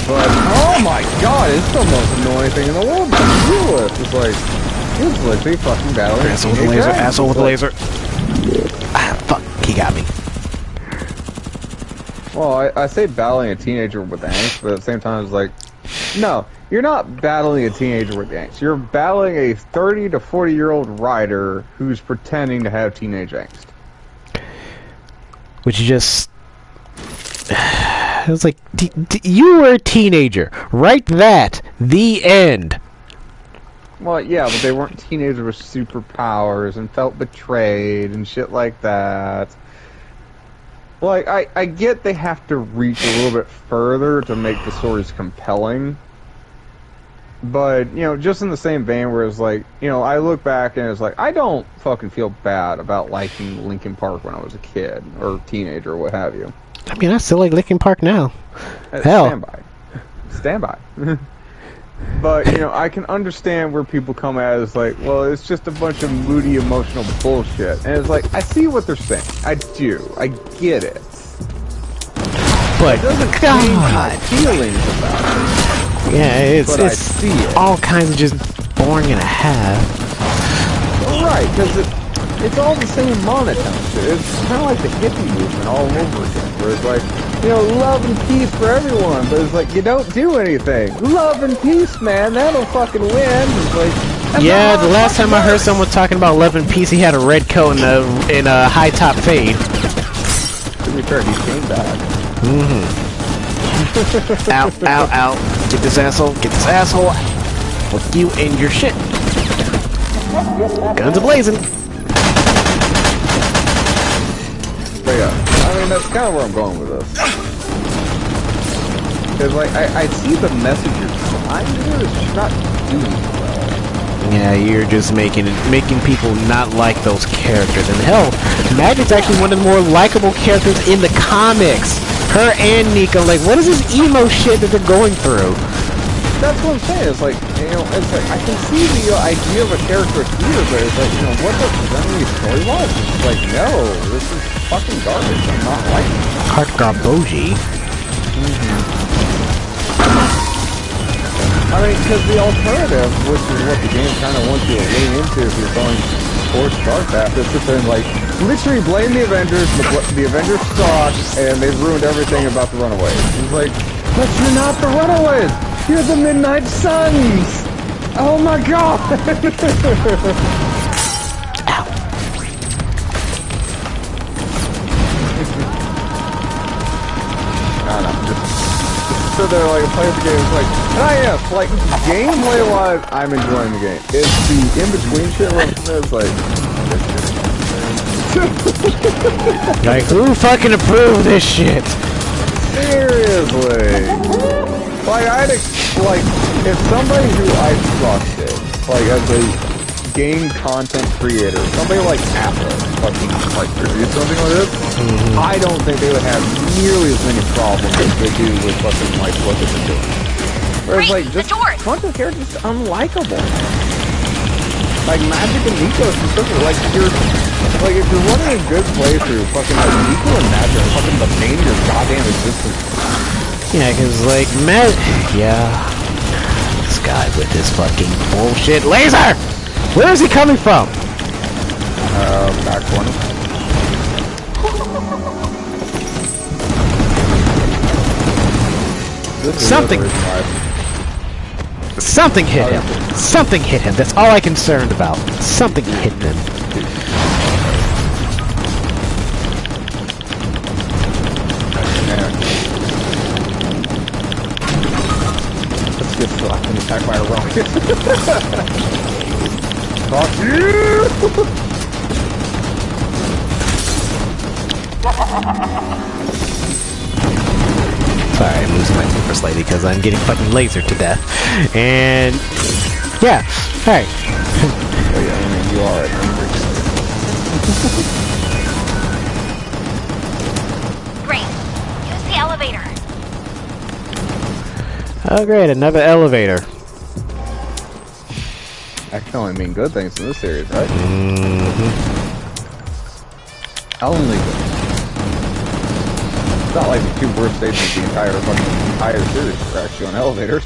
But oh my god, it's the most annoying thing in the world to deal with. It's like it's literally fucking battling. Asshole with the laser. Asshole with the laser. Ah, fuck. He got me. Well, I say battling a teenager with angst, but at the same time, it's like, no, you're not battling a teenager with angst. You're battling a 30 to 40-year-old rider who's pretending to have teenage angst. Which you just... It was like, you were a teenager. Write that. The end. Well, yeah, but they weren't teenagers with superpowers and felt betrayed and shit like that. Like, I get they have to reach a little bit further to make the stories compelling. But, you know, just in the same vein where it's like, you know, I look back and it's like, I don't fucking feel bad about liking Linkin Park when I was a kid or teenager or what have you. I mean, I still like Linkin Park now. Hell. Stand by. Stand by. But, you know, I can understand where people come at it as like, well, it's just a bunch of moody, emotional bullshit. And it's like, I see what they're saying. I do. I get it. But, It doesn't change my feelings about it. yeah, it's But I see it. all kinds of just boring and a half. Right, because it's all the same monotone shit. It's kind of like the hippie movement all over again, where it's like, you know, love and peace for everyone, but it's like, you don't do anything. Love and peace, man, that'll fucking win. It's like, that's Yeah, not the how it last time I fucking heard works. someone talking about love and peace, he had a red coat and a high top fade. To be fair, he came back. Ow, ow, ow. Get this asshole, get this asshole. With you and your shit. Guns a-blazing. But yeah, I mean, that's kind of where I'm going with this. Because, like, I see the message you're trying to do, it's just not doing well. Yeah, you're just making people not like those characters. And hell, Magic's actually one of the more likable characters in the comics. Her and Nico, like, what is this emo shit that they're going through? That's what I'm saying. It's like, you know, it's like I can see the idea of a character here, but it's like, you know, what they're presenting me story-wise, it's like, no, this is fucking garbage. I'm not liking it. Heart Garboji. I mean, because the alternative, which is what the game kind of wants you to lean into if you're going forced start path. It's just been like, literally blame the Avengers, the Avengers suck, and they've ruined everything about the Runaways. He's like, but you're not the Runaways! You're the Midnight Suns! Oh my god! So they're like, play the game, it's like, yes, like, gameplay-wise, I'm enjoying the game. It's the in-between shit where it's like... Like, who fucking approved this shit? Seriously! Like, like, if somebody who I trusted, like, as a game content creator, somebody like Apple, fucking, like, produce something like this, I don't think they would have nearly as many problems as they do with fucking, like, what they've been doing. Whereas, like, just a bunch of characters just unlikable. Like, Magic and Nico specifically, like, like, if you're running a good playthrough, fucking, like, Nico and Magic are fucking the main of your goddamn existence. Yeah, cause, like, this guy with this fucking bullshit laser! Where is he coming from? Back corner. Something hit him. Something hit him. That's all I'm concerned about. Something hit him. Let's get slapped and attacked by a rocket. Fuck you! Sorry, I'm losing my temper slightly because I'm getting fucking lasered to death. And yeah, hey. Oh yeah, I mean, you are Great. Use the elevator. Oh great, another elevator. I can only mean good things in this series, right? Only good. It's not like the two worst stations of the entire series are actually on elevators.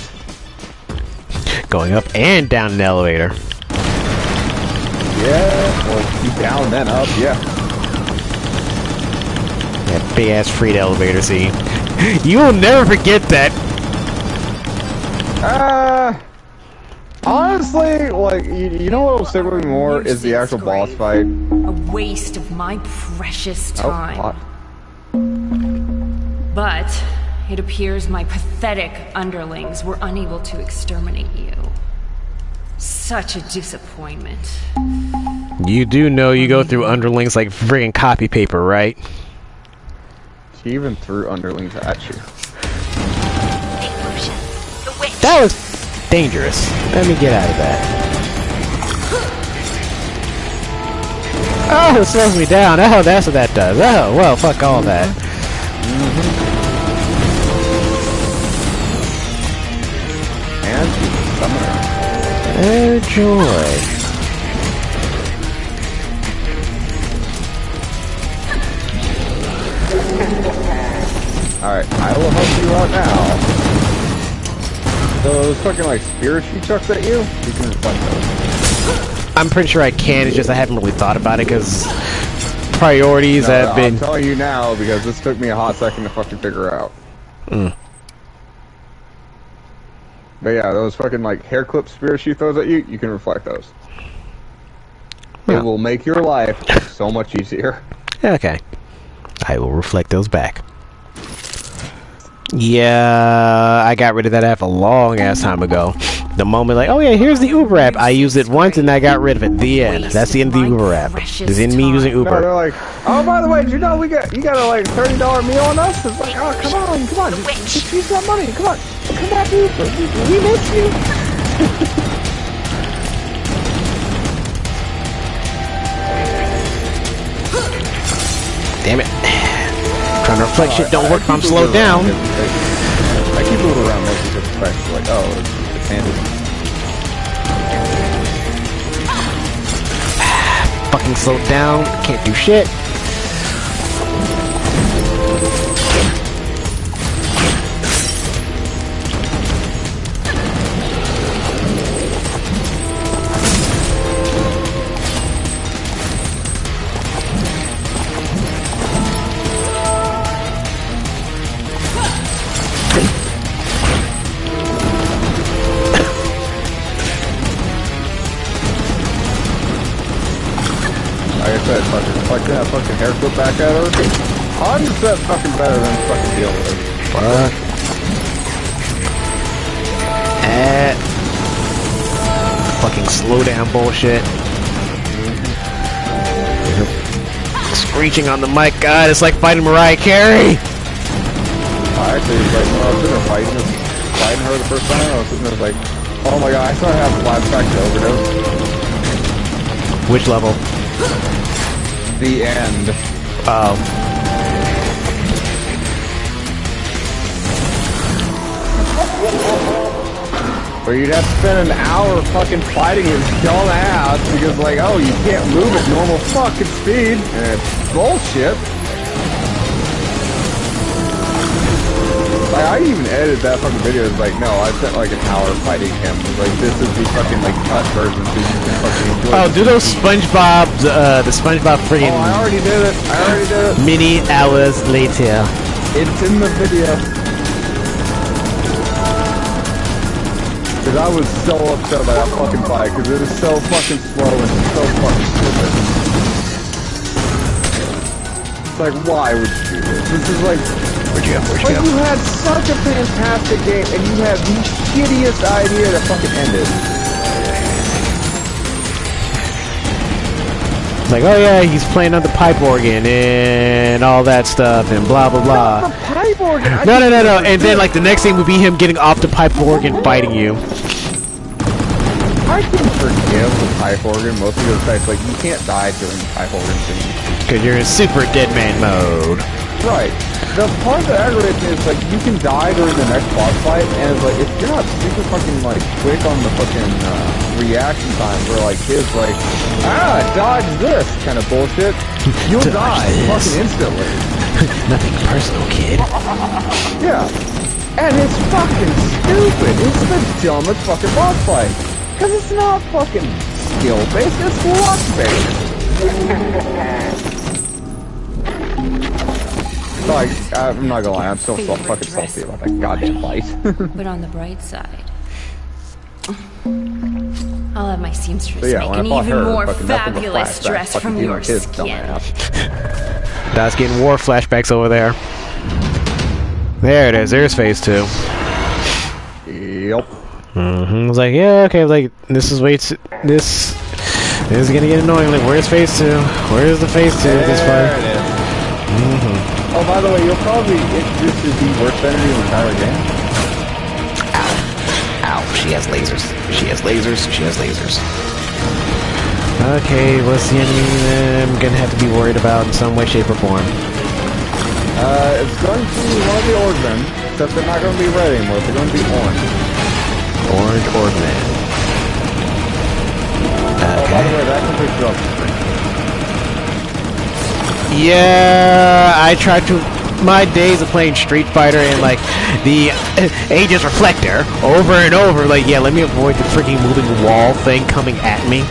Going up and down an elevator. Yeah, well, you down then up, yeah. That big ass freight elevator scene. You will never forget that. Honestly, like, you know what will stick with me more is the actual boss fight. A waste of my precious time. But it appears my pathetic underlings were unable to exterminate you. Such a disappointment. You do know you go through underlings like friggin' copy paper, right? She even threw underlings at you. That was dangerous. Let me get out of that. Oh, it slows me down. Oh, that's what that does. Oh, well, fuck all that. And she's a summoner. Oh, joy. Alright, I will help you out now. Those fucking like spirit she chucks at you, you can reflect those. I'm pretty sure I can, it's just I haven't really thought about it because priorities have been... I'm telling you now because this took me a hot second to fucking figure out. But yeah, those fucking like hair clip spirit she throws at you, you can reflect those. It will make your life so much easier. Okay. I will reflect those back. Yeah, I got rid of that app a long ass time ago. The moment like, oh yeah, here's the Uber app. I used it once and I got rid of it. The end. That's the end of the Uber app. This is me using Uber. No, they're like, oh by the way, did you know you got a like $30 meal on us? It's like, oh come on, just use that money. Come on, come back Uber. We miss you. Damn it. Trying to reflect shit don't work if I'm slowed down. I keep moving around mostly just the fact like, oh, it's handy. Fucking slowed down. Can't do shit. flicking that fucking hair clip back at her. 100% fucking better than fucking deal with it. Fuck. Fucking slow down bullshit. Screeching on the mic, God, it's like fighting Mariah Carey. Actually, like, when I was sitting there fighting her the first time, I was sitting there like, oh my god, I started having flashbacks to Overdose. Which level? The end. Oh. Where you'd have to spend an hour fucking fighting his dumb ass because, like, oh, you can't move at normal fucking speed. And it's bullshit. Like, I even edited that fucking video. It's like, no, I spent like an hour fighting him. Like, this is the fucking, like, cut version so you can fucking enjoy Oh, do those SpongeBob, the SpongeBob friggin' Oh, I already did it. many hours later. It's in the video. Because I was so upset by that fucking fight, because it was so fucking slow and so fucking stupid. It's like, why would you do this? This is like... Where'd you go? You had such a fantastic game, and you had the shittiest idea that fucking ended. Like, oh yeah, he's playing on the pipe organ and all that stuff and blah blah blah. Not the pipe organ! No. And then like the next thing would be him getting off the pipe organ fighting you. I can forgive the pipe organ mostly because the fact like you can't die during the pipe organ thing. Because you're in super dead man mode. Right. The part that aggravates me is like you can die during the next boss fight, and it's like if you're not super fucking like quick on the fucking reaction time for like his like dodge this kind of bullshit, you'll die fucking instantly. Nothing personal, kid. Yeah. And it's fucking stupid. It's the dumbest fucking boss fight. Because it's not fucking skill based, it's luck based. Like, I'm not gonna lie, I'm still fucking salty about that goddamn fight. But on the bright side, I'll have my seamstress So yeah, make when an I fought even her, more fucking nothing but fabulous flashbacks, dress fucking from being your like his skin. dumbass. That's getting war flashbacks over there. There it is. There's phase 2. Yep. I was like, yeah, okay, like this is this is gonna get annoying. Like, where's phase 2? Where's the phase 2 of this There fight? it is. Oh, by the way, you'll probably introduce the worst enemy in the entire game. Ow, she has lasers. She has lasers. Okay, what's the enemy that I'm gonna have to be worried about in some way, shape, or form? It's going to be one of the Orgmen, except they're not going to be red anymore, they're going to be orange. Orange Orgman. Oh, by the way, that completes the screen. Yeah, I tried to... My days of playing Street Fighter and, like, the Aegis Reflector over and over, like, yeah, let me avoid the freaking moving wall thing coming at me.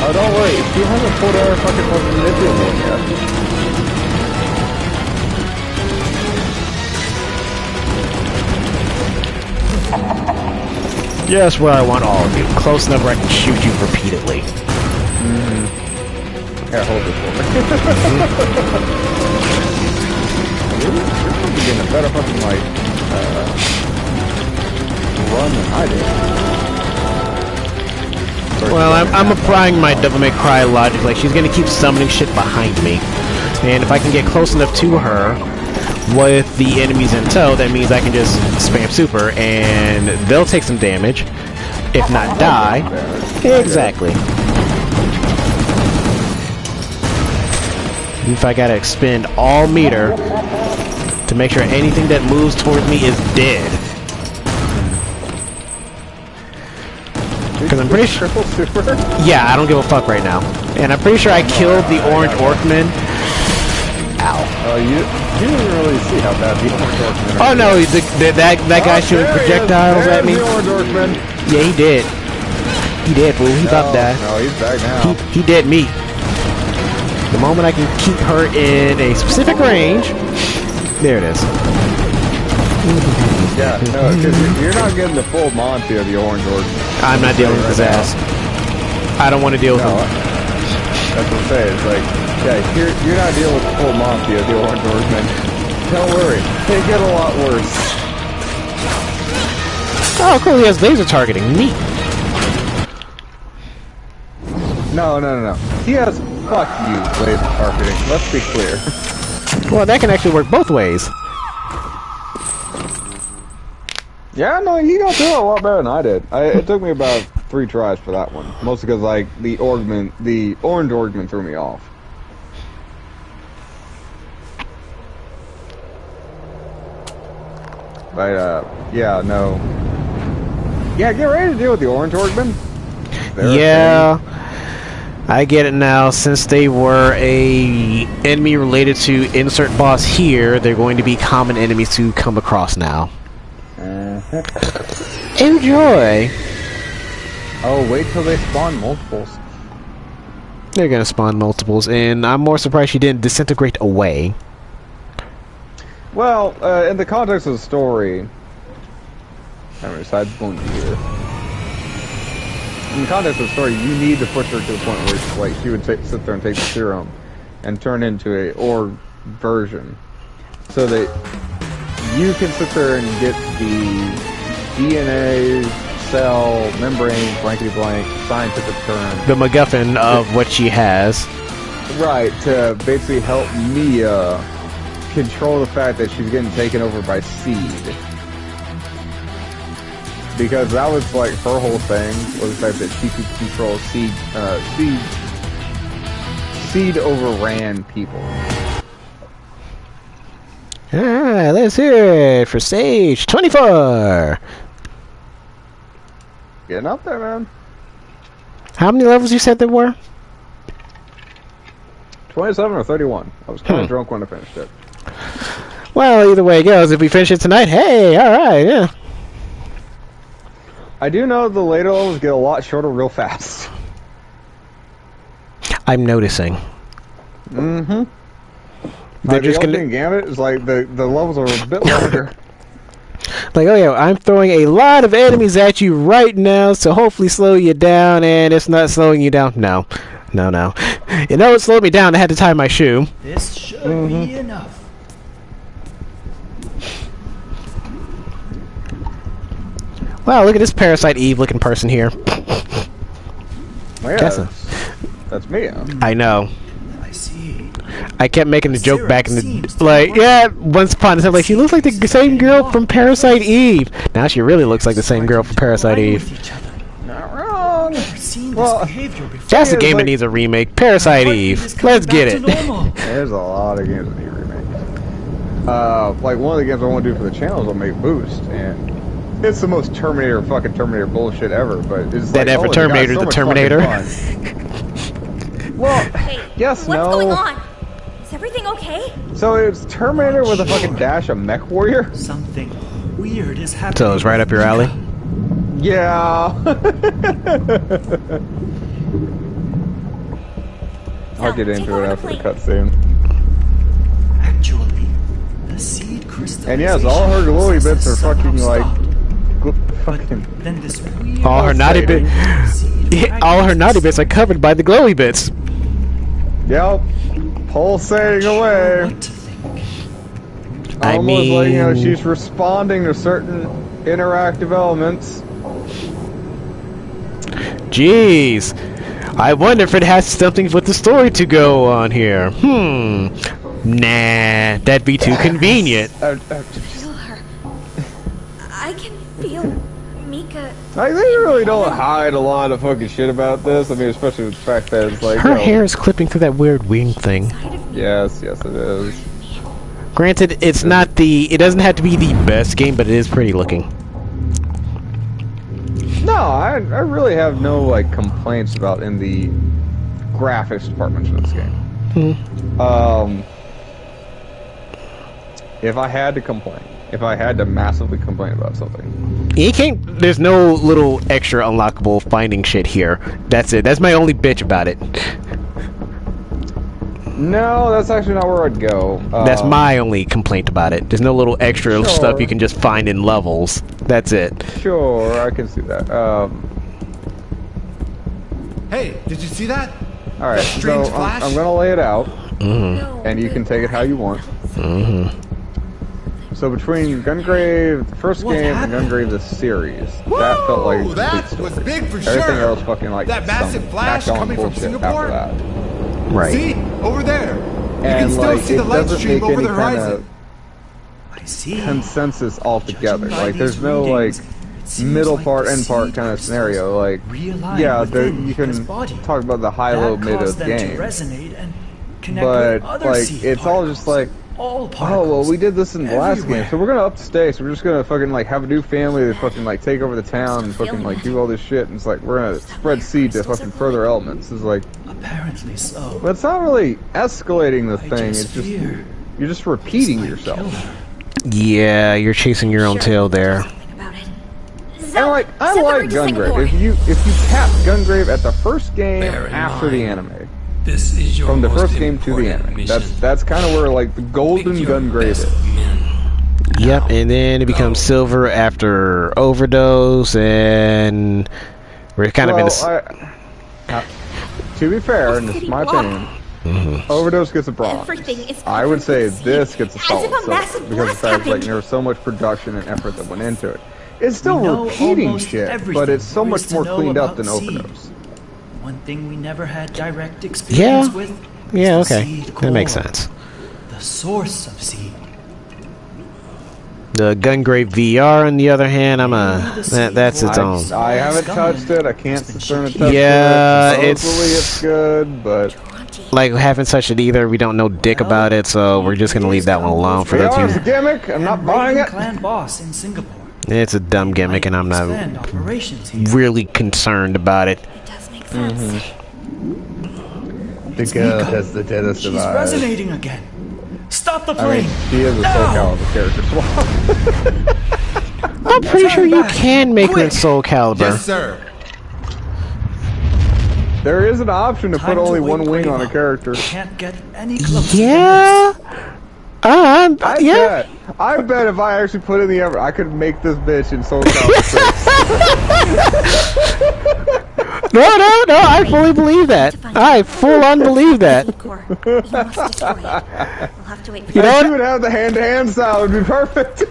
Oh, don't worry, you haven't pulled out fucking lithium one yet. Yes, where I want all of you. Close enough where I can shoot you repeatedly. Here, hold this for me. You're probably getting a better fucking, like, run than I did. Well, I'm applying my Devil May Cry logic. Like, she's gonna keep summoning shit behind me. And if I can get close enough to her with the enemies in tow, that means I can just spam super and they'll take some damage. If not die. Exactly. If I gotta expend all meter to make sure anything that moves towards me is dead. Because I'm pretty sure... Yeah, I don't give a fuck right now. And I'm pretty sure I killed the Orange Orkman. Ow. Oh, you didn't really see how bad the Orange Orkman. Oh no, that guy shooting projectiles at me. The Orange Orkman. Yeah, he did. He did, fool. He about to die. No, he's back now. He did me. The moment I can keep her in a specific range, there it is. Yeah, no, because you're not getting the full Monty of the Orange Orkman. I'm not dealing with his ass. I don't want to deal with him. That's what I'm saying. It's like, yeah, you're not dealing with the full mafia, the Orange Horsemen. Don't worry, they get a lot worse. Oh, cool, he has laser targeting. Neat. No. He has fuck you laser targeting. Let's be clear. Well, that can actually work both ways. Yeah, no, he got through it a lot better than I did. It took me about 3 tries for that one. Mostly because, like, the orange Orgman threw me off. But, yeah, no. Yeah, get ready to deal with the orange Orgman. Yeah, I get it now. Since they were a enemy related to insert boss here, they're going to be common enemies to come across now. Enjoy! Oh, wait till they spawn multiples. They're gonna spawn multiples, and I'm more surprised she didn't disintegrate away. Well, in the context of the story... Anyway, besides going here. In the context of the story, you need to push her to the point where like, she would sit there and take the serum and turn into a org version. So that you can sit there and get the DNA, cell, membrane, blankety blank, scientific term. The MacGuffin of what she has. Right, to basically help Mia control the fact that she's getting taken over by Seed. Because that was like her whole thing, was the fact that she could control Seed. Seed overran people. Alright, let's hear it for stage 24! Getting up there, man. How many levels you said there were? 27 or 31. I was kind of drunk when I finished it. Well, either way it goes, if we finish it tonight, hey, alright, yeah. I do know the later levels get a lot shorter real fast. I'm noticing. Mm-hmm. They're just gonna... Gambit is like the levels are a bit longer. Like, oh yeah, I'm throwing a lot of enemies at you right now, so hopefully slow you down, and it's not slowing you down. No. You know it slowed me down, I had to tie my shoe. This should be enough. Wow, look at this Parasite Eve looking person here. Well, yeah, that's me. I know. I see. I kept making the joke back in the... Like, yeah, once upon a time, like, she looks like the same girl from Parasite Eve. Now she really looks like the same girl from Parasite Eve. Not wrong. Well, that's the game that needs a remake. Parasite Eve. Let's get it. There's a lot of games that need remakes. Like, one of the games I want to do for the channel is I'll make Boost, and... It's the most Terminator bullshit ever, but it's that like, ever Terminator the Terminator. Well, Hey, yes, what's no. going on? Is everything okay? So it's Terminator with a fucking dash of Mech Warrior? Something weird is happening. So it's right up your alley? Yeah. I'll get into it after the cutscene. Actually, the seed crystallization. And yes, all her glowy bits are fucking like... Then this weird all her naughty bits... all her naughty bits are covered by the glowy bits. Yep. Pulsating away. What to think. I Almost mean... like, you know, she's responding to certain interactive elements. Jeez. I wonder if it has something with the story to go on here. Nah, that'd be too convenient. Feel her. I can feel Mika. Like, they really don't hide a lot of fucking shit about this. I mean, especially with the fact that it's like... Her hair is clipping through that weird wing thing. Yes, it is. Granted, it's not the... It doesn't have to be the best game, but it is pretty looking. No, I really have no, like, complaints about in the graphics department for this game. If I had to complain, if I had to massively complain about something... You can't... There's no little extra unlockable finding shit here. That's it. That's my only bitch about it. No, that's actually not where I'd go. That's my only complaint about it. There's no little extra stuff you can just find in levels. That's it. Sure, I can see that. Hey, did you see that? All right, so I'm gonna lay it out, and you can take it how you want. So between Gungrave, the first game, and Gungrave the series, that felt like a complete story. Was big for Everything sure. else fucking like That massive some flash back on coming from bullshit Singapore? after that. Right. See, over there. You can And still like see it the light doesn't stream make over any the kind horizon. of I see. consensus altogether. Judging by Like there's these no like readings, it seems middle like part, the end part seed kind of crystals scenario. Like realign yeah, within you his can body. talk about the high, low, That mid caused of them the to game, resonate and connect but with other like seed it's all just like. all Oh particles. well, we did this in the last everywhere. game, so we're gonna up the stakes. We're just gonna fucking like have a new family that fucking like take over the town and fucking like do all this shit. And it's like we're gonna spread seed to fucking further elements. It's like, Apparently so. but it's not really escalating the I thing. just It's just fear you're just repeating this might yourself. kill her. Yeah, you're chasing your own tail there. Something about it. And like I Send the like bird to Gungrave. Singapore. If you cap Gungrave at the first game Bear in after the mind, anime, This is your from the most first game to the important anime, mission. that's kind of where like the golden Pick your Gungrave best is. men. Yep, and then it becomes silver after overdose, and we're kind of in a. To be fair, and this is my opinion, Overdose gets a bronze. Everything is I would say perfectly this safe. gets a As solid if a silver massive because of the blast fact like happened. there was so much production and effort that went into it. It's still We know repeating almost shit, everything but it's so there much is to more know cleaned up about than seed. Overdose. One thing we never had direct experience with. Yeah, is the okay, seed that makes core, sense. The source of seed. The Gungrave VR, on the other hand, that's its own. I haven't touched it. I can't discern a touch Yeah, to it. it's- Supposedly it's good, but Like, haven't touched it either. We don't know dick about it, so we're just gonna leave that one alone for those VR of is a you. gimmick. I'm not buying it. Clan boss in Singapore. It's a dumb gimmick, and I'm not Expand operations here. really concerned about it. It does make sense. The girl has the deadest She's of eyes. resonating again. Stop the I plane. mean, she is a No! Soul Calibur character swap. I'm pretty sure you can make her in Soul Calibur. Yes, sir. There is an option to Time put to only wake one wing on a up. character. Can't get any closer. Yeah. Yeah. I bet if I actually put in the effort, I could make this bitch in Soul Calibur 6. No, I fully believe that. I full on believe that. Seed core. We must destroy it. We'll have to wait for You know She what? would have the hand-to-hand style. It would be perfect.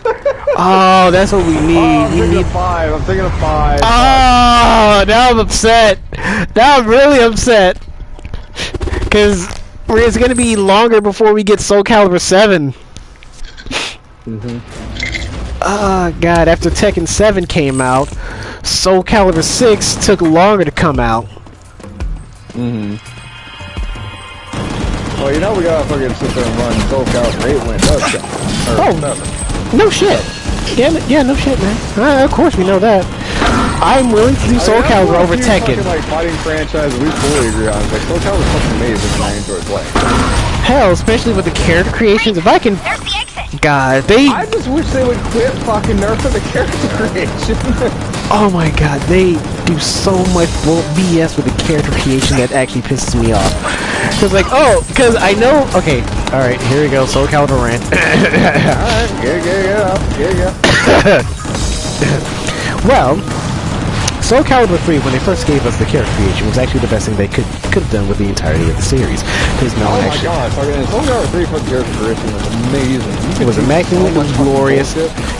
Oh, that's what we need. I'm We thinking need. of 5. I'm thinking of 5. Oh, now I'm upset. Now I'm really upset. Cause it's gonna be longer before we get Soul Calibur 7. Oh god, after Tekken 7 came out, Soul Calibur 6 took longer to come out. Well, you know we gotta fucking sit there and run Soul Calibur 8 when it does come. Or Oh. 7. No shit. Yeah, no shit, man. Of course we know that. I'm willing to do Soul that's Calibur one over of the few Tekken. Fucking, like, fighting franchises we fully agree on. It's like Soul Calibur is fucking amazing and I enjoy playing. Hell, especially with the character creations. If I can, There's the exit. God, I just wish they would quit fucking nerfing the character creation. oh my god, they do so much BS with the character creation that actually pisses me off. Cause like, cause I know, okay, alright, here we go, Soul Calibur rant. Alright, get up, get up. Well, Soul Calibur 3, when they first gave us the character creation, was actually the best thing they could have done with the entirety of the series. Because no Oh one my actually... god, fucking Soul Calibur 3 fucking character creation was amazing. It was immaculate, it was glorious.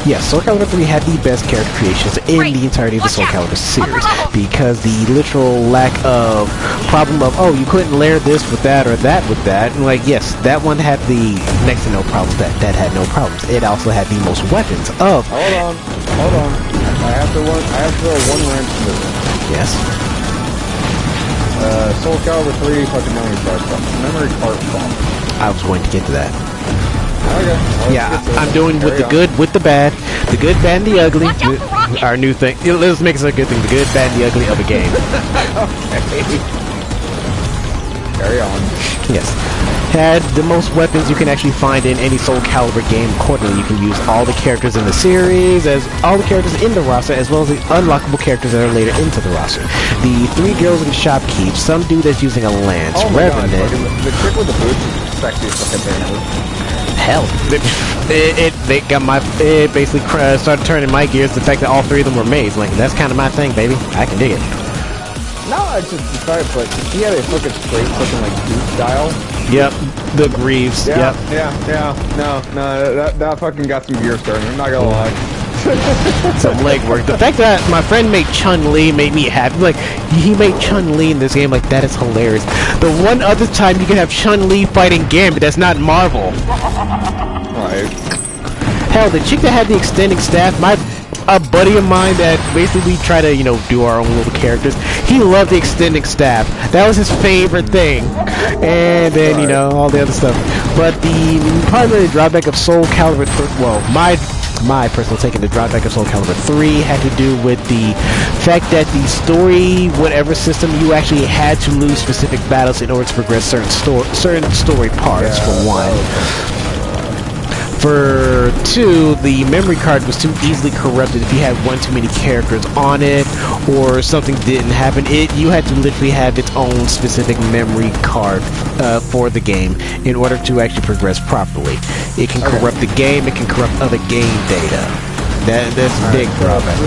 Yes, Soul Calibur 3 had the best character creations in the entirety of the Soul Calibur series. Because the literal lack of problem of, you couldn't layer this with that or that with that. And like, yes, that one had the next to no problems. That had no problems. It also had the most weapons of... Hold on. I have to throw one wrench into this. Yes. Soul Calibur 3 fucking memory card problem. Memory card problem. I was going to get to that. Okay. Yeah, I'm doing with the good, with the bad, the good, bad, and the ugly. Watch out for rockets. Our new thing. Let's make it a good thing. The good, bad, and the ugly of a game. Carry on. Yes. Had the most weapons you can actually find in any Soul Calibur game. Accordingly, you can use all the characters in the series, as all the characters in the roster, as well as the unlockable characters that are later into the roster. The 3 girls in the shopkeep, some dude that's using a lance, Oh my god, Revenant. fucking, the chick with the boots is the sexiest fucking thing ever. Hell, it basically started turning my gears. The fact that all 3 of them were maids, like that's kind of my thing, baby. I can dig it. No, I just decided, like, he had a fucking straight fucking, like, goose style. Yep, the Greaves. Yeah, Yep. yeah. No, that fucking got some gear started. I'm not gonna lie. Some legwork. The fact that my friend made Chun-Li made me happy. Like, he made Chun-Li in this game. Like, that is hilarious. The one other time you can have Chun-Li fighting Gambit that's not Marvel. Right. Hell, the chick that had the extending staff, a buddy of mine that basically we try to, you know, do our own little characters. He loved the extending staff. That was his favorite thing. And then, you know, all the other stuff. But the primary drawback of Soul Calibur, well, my personal take on the drawback of Soul Calibur 3 had to do with the fact that the story, whatever system, you actually had to lose specific battles in order to progress certain story parts, for one. For 2, the memory card was too easily corrupted if you had one too many characters on it, or something didn't happen. You had to literally have its own specific memory card for the game in order to actually progress properly. It can corrupt the game, it can corrupt other game data. That's a big drawback.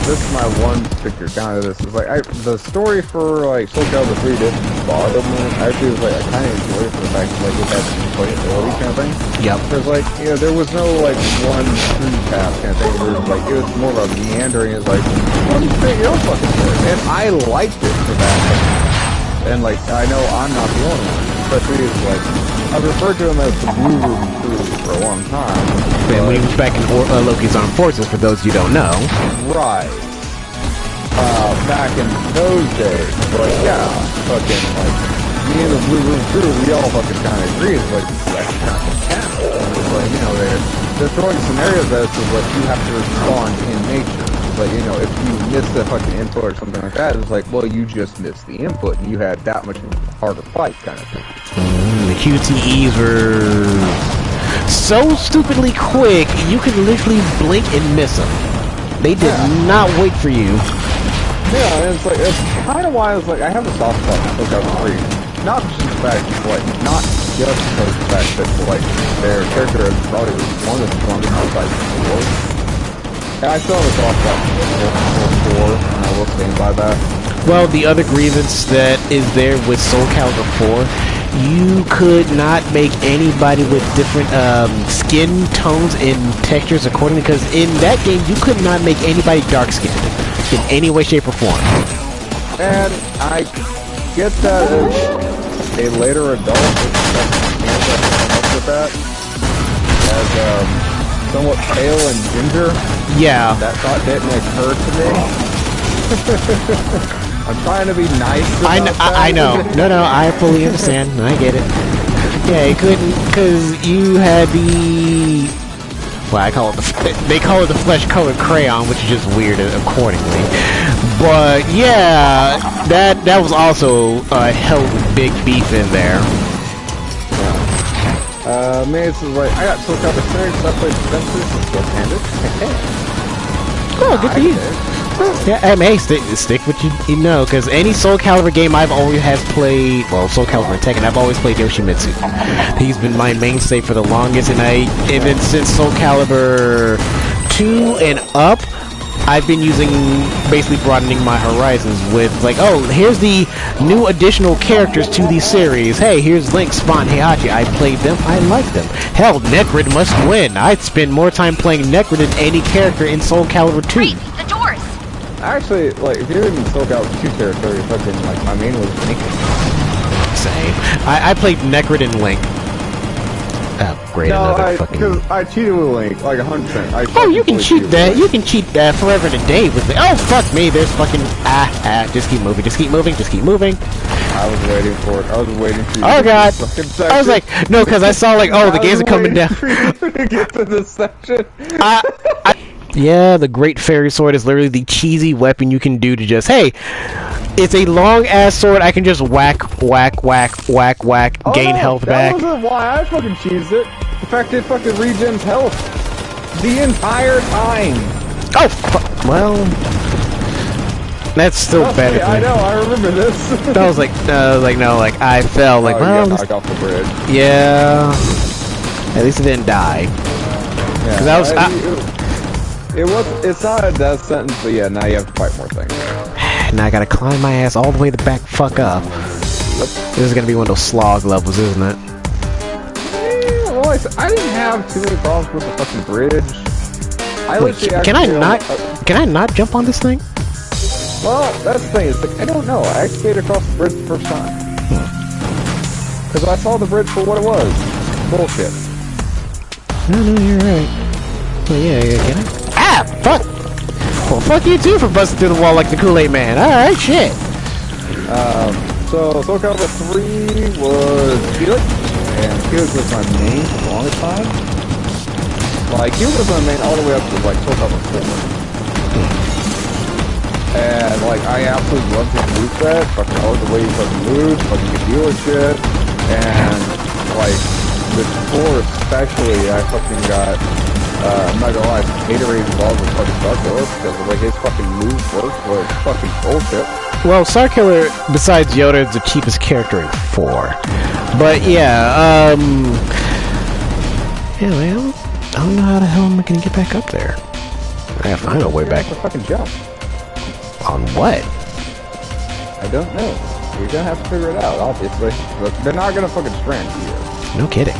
This is my one sticker down to this. Is like the story for like Soul Calibur 3 didn't bother me. Actually, it was like I kind of enjoyed it for the fact that like it had replayability kind of thing. Yep. Because like there was no like one true path kind of thing. It was more of a meandering. It's like well, you create your own fucking story, and I liked it for that. And like I know I'm not the only one. Especially it's like I've referred to him as the Blue Ruby crew for a long time. Then when he was back in Loki's Armed Forces, for those you don't know. Right. Back in those days, like, yeah, fucking, like, me and the Blue Room crew, we all fucking kind of agree, it's like, that's kind of canon. It's like, you know, they're throwing scenarios at us of, like, you have to respond in nature. It's like, you know, if you miss the fucking input or something like that, it's like, well, you just missed the input, and you had that much harder fight, kind of thing. The QTEs were so stupidly quick, you could literally blink and miss them. They did not wait for you. Yeah, and it's like, it's kind of why I was like, I have a soft spot for Soul Calibur 3. Not just the fact, like, not just because of the fact that, like, their character is probably one of the strongest outside the world. And I still have a soft spot for 4, and I will stand by that. Well, the other grievance that is there with Soul Calibur 4, you could not make anybody with different skin tones and textures accordingly, because in that game you could not make anybody dark skinned in any way, shape, or form. And I get that as a later adult with that, as somewhat pale and ginger. Yeah, that thought didn't occur to me. I'm trying to be nice. I know. No, I fully understand. I get it. Yeah, you couldn't, because you had the, well, they call it the flesh-colored crayon, which is just weird accordingly. But yeah, that was also a hell of a big beef in there. Man, this is like, I got Soul Calibur 6, I played Fences and Still-Handed. Oh, good for you. Yeah, hey, stick what you know, because any Soul Calibur game I've always have played, well, Soul Calibur and Tekken, I've always played Yoshimitsu. He's been my mainstay for the longest, and then since Soul Calibur 2 and up, I've been basically broadening my horizons with, like, oh, here's the new additional characters to the series. Hey, here's Link, Spawn, Heihachi. I played them. I like them. Hell, Necrid must win. I'd spend more time playing Necrid than any character in Soul Calibur 2. Great, the doors! Actually, like, if you're in Soul Calibur 2 territory, fucking, like, my main was Link. Same. I played Necrid and Link. Oh, great, no, because I cheated with Link, like 100%. Oh, you can cheat that. You can cheat that forever and a day with Link. Oh, fuck me. There's fucking... just keep moving. Just keep moving. Just keep moving. I was waiting for it. I was waiting for you to God. I was like, no, because I saw, like, oh, the games are coming down. For you to get to this section. Yeah, the Great Fairy Sword is literally the cheesy weapon you can do to just, hey, it's a long-ass sword, I can just whack, gain health back. That wasn't why I fucking cheesed it. The fact it fucking regens health the entire time. Oh, well, that's still better. I know, I remember this. I was like, no, like, I fell, like, well, yeah, knocked off the bridge. Yeah, at least it didn't die. Yeah, I was, it's not a death sentence, but yeah, now you have to fight more things. Now I gotta climb my ass all the way the back fuck up. This is gonna be one of those slog levels, isn't it? Well, I didn't have too many problems with the fucking bridge. Wait, can I not jump on this thing? Well, that's the thing. It's like, I don't know. I actually made it across the bridge the first time. Because I saw the bridge for what it was. Bullshit. No, you're right. Well, yeah, can I? Ah, fuck! Well, fuck you too for busting through the wall like the Kool-Aid Man. Alright, shit. So Soul Calibur 3 was Felix, and Felix was my main for the longest time. Like, he was my main all the way up to, like, Soul Calibur 4. And, like, I absolutely loved his moveset. Fucking all the way he fucking moves, fucking could deal with shit. And, like, with 4 especially, I fucking got, I'm not gonna lie, haterade involved with fucking Starkiller because the way his fucking moves work was fucking bullshit. Well, Starkiller, besides Yoda, is the cheapest character in 4. But, yeah, yeah, well, I don't know how the hell am I gonna get back up there. I gotta find a way back. Fucking jump. On what? I don't know. You're gonna have to figure it out, obviously. But they're not gonna fucking strand you. No kidding.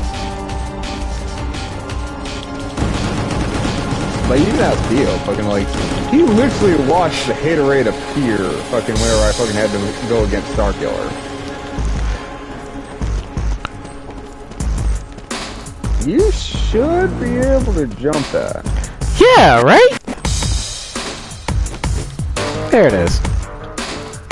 Like, even as Theo, fucking, like, he literally watched the haterade appear, fucking, whenever I fucking had to go against Starkiller. You should be able to jump that. Yeah, right? There it is.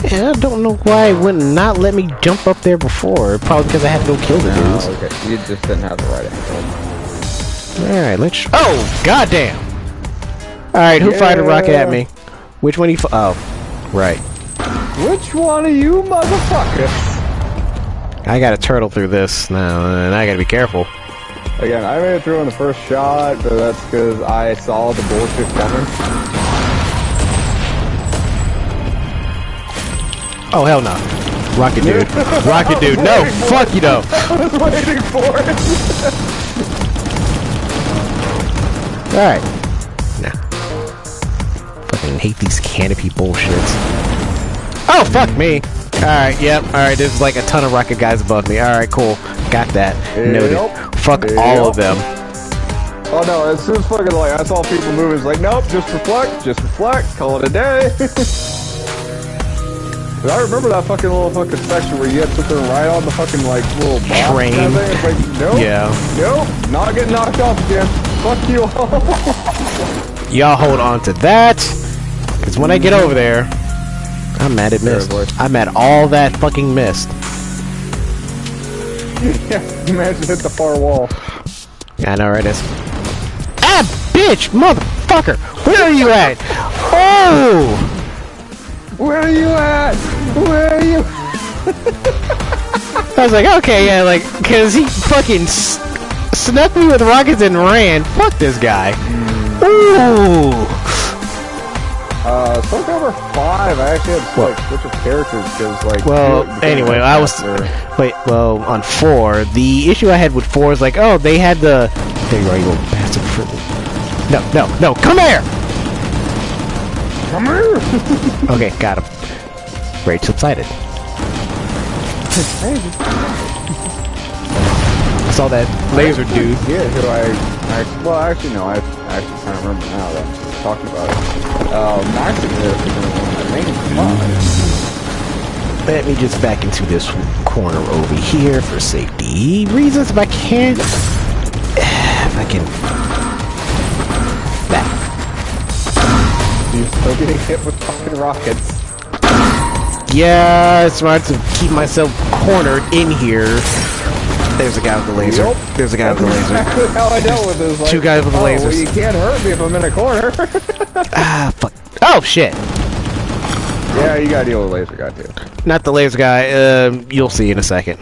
Yeah, I don't know why it would not let me jump up there before. Probably because I had to go kill the dudes. Oh, okay. You just didn't have the right angle. Alright, let's... Oh, goddamn! Alright, who fired a rocket at me? Which one oh, right. Which one of you motherfuckers? I gotta turtle through this now, and I gotta be careful. Again, I made it through on the first shot, but that's because I saw the bullshit coming. Oh, hell no. Rocket dude. Rocket dude. No, fuck you, no. I was waiting for it. Alright. Nah. Fucking hate these canopy bullshits. Oh, fuck me. Alright, yep. Alright, there's like a ton of rocket guys above me. Alright, cool. Got that. Noted. Fuck all of them. Oh no, as soon as fucking like I saw people moving, it's like, nope, just reflect, call it a day. But I remember that fucking little fucking section where you had to sit there and ride on the fucking like little box train. Kind of thing. It's like, nope, yeah. Nope, not getting knocked off again. Fuck you all. Y'all hold on to that, because when I get over there, I'm mad at mist. I'm at all that fucking mist. Yeah, imagine hit the far wall. I know, right? Ah, bitch, motherfucker! Where are you at? Oh! Where are you at? Where are you? I was like, okay, yeah, like, cause he fucking snuck me with rockets and ran. Fuck this guy. Ooh! Soul Calibur 5, I actually had to like switch of characters because like. Well, anyway, I was. Wait, well, on 4, the issue I had with 4 is like, oh, they had the. There you are, you little bastard. No, come here! Come here! Okay, got him. Rage subsided. I saw that laser dude. Yeah, who well, actually, no, I actually kind of remember now that I'm talking about it. Max is one of my main mods. Let me just back into this corner over here for safety reasons if I can. If I can. Back. You're still getting hit with fucking rockets. Yeah, it's smart to keep myself cornered in here. There's a guy with the laser. Yep. There's a guy with the laser. That's exactly how I dealt with this. Like, Two guys with the lasers. Well, you can't hurt me if I'm in a corner. Ah, fuck. Oh, shit. Yeah, you gotta deal with the laser guy, too. Not the laser guy. You'll see in a second.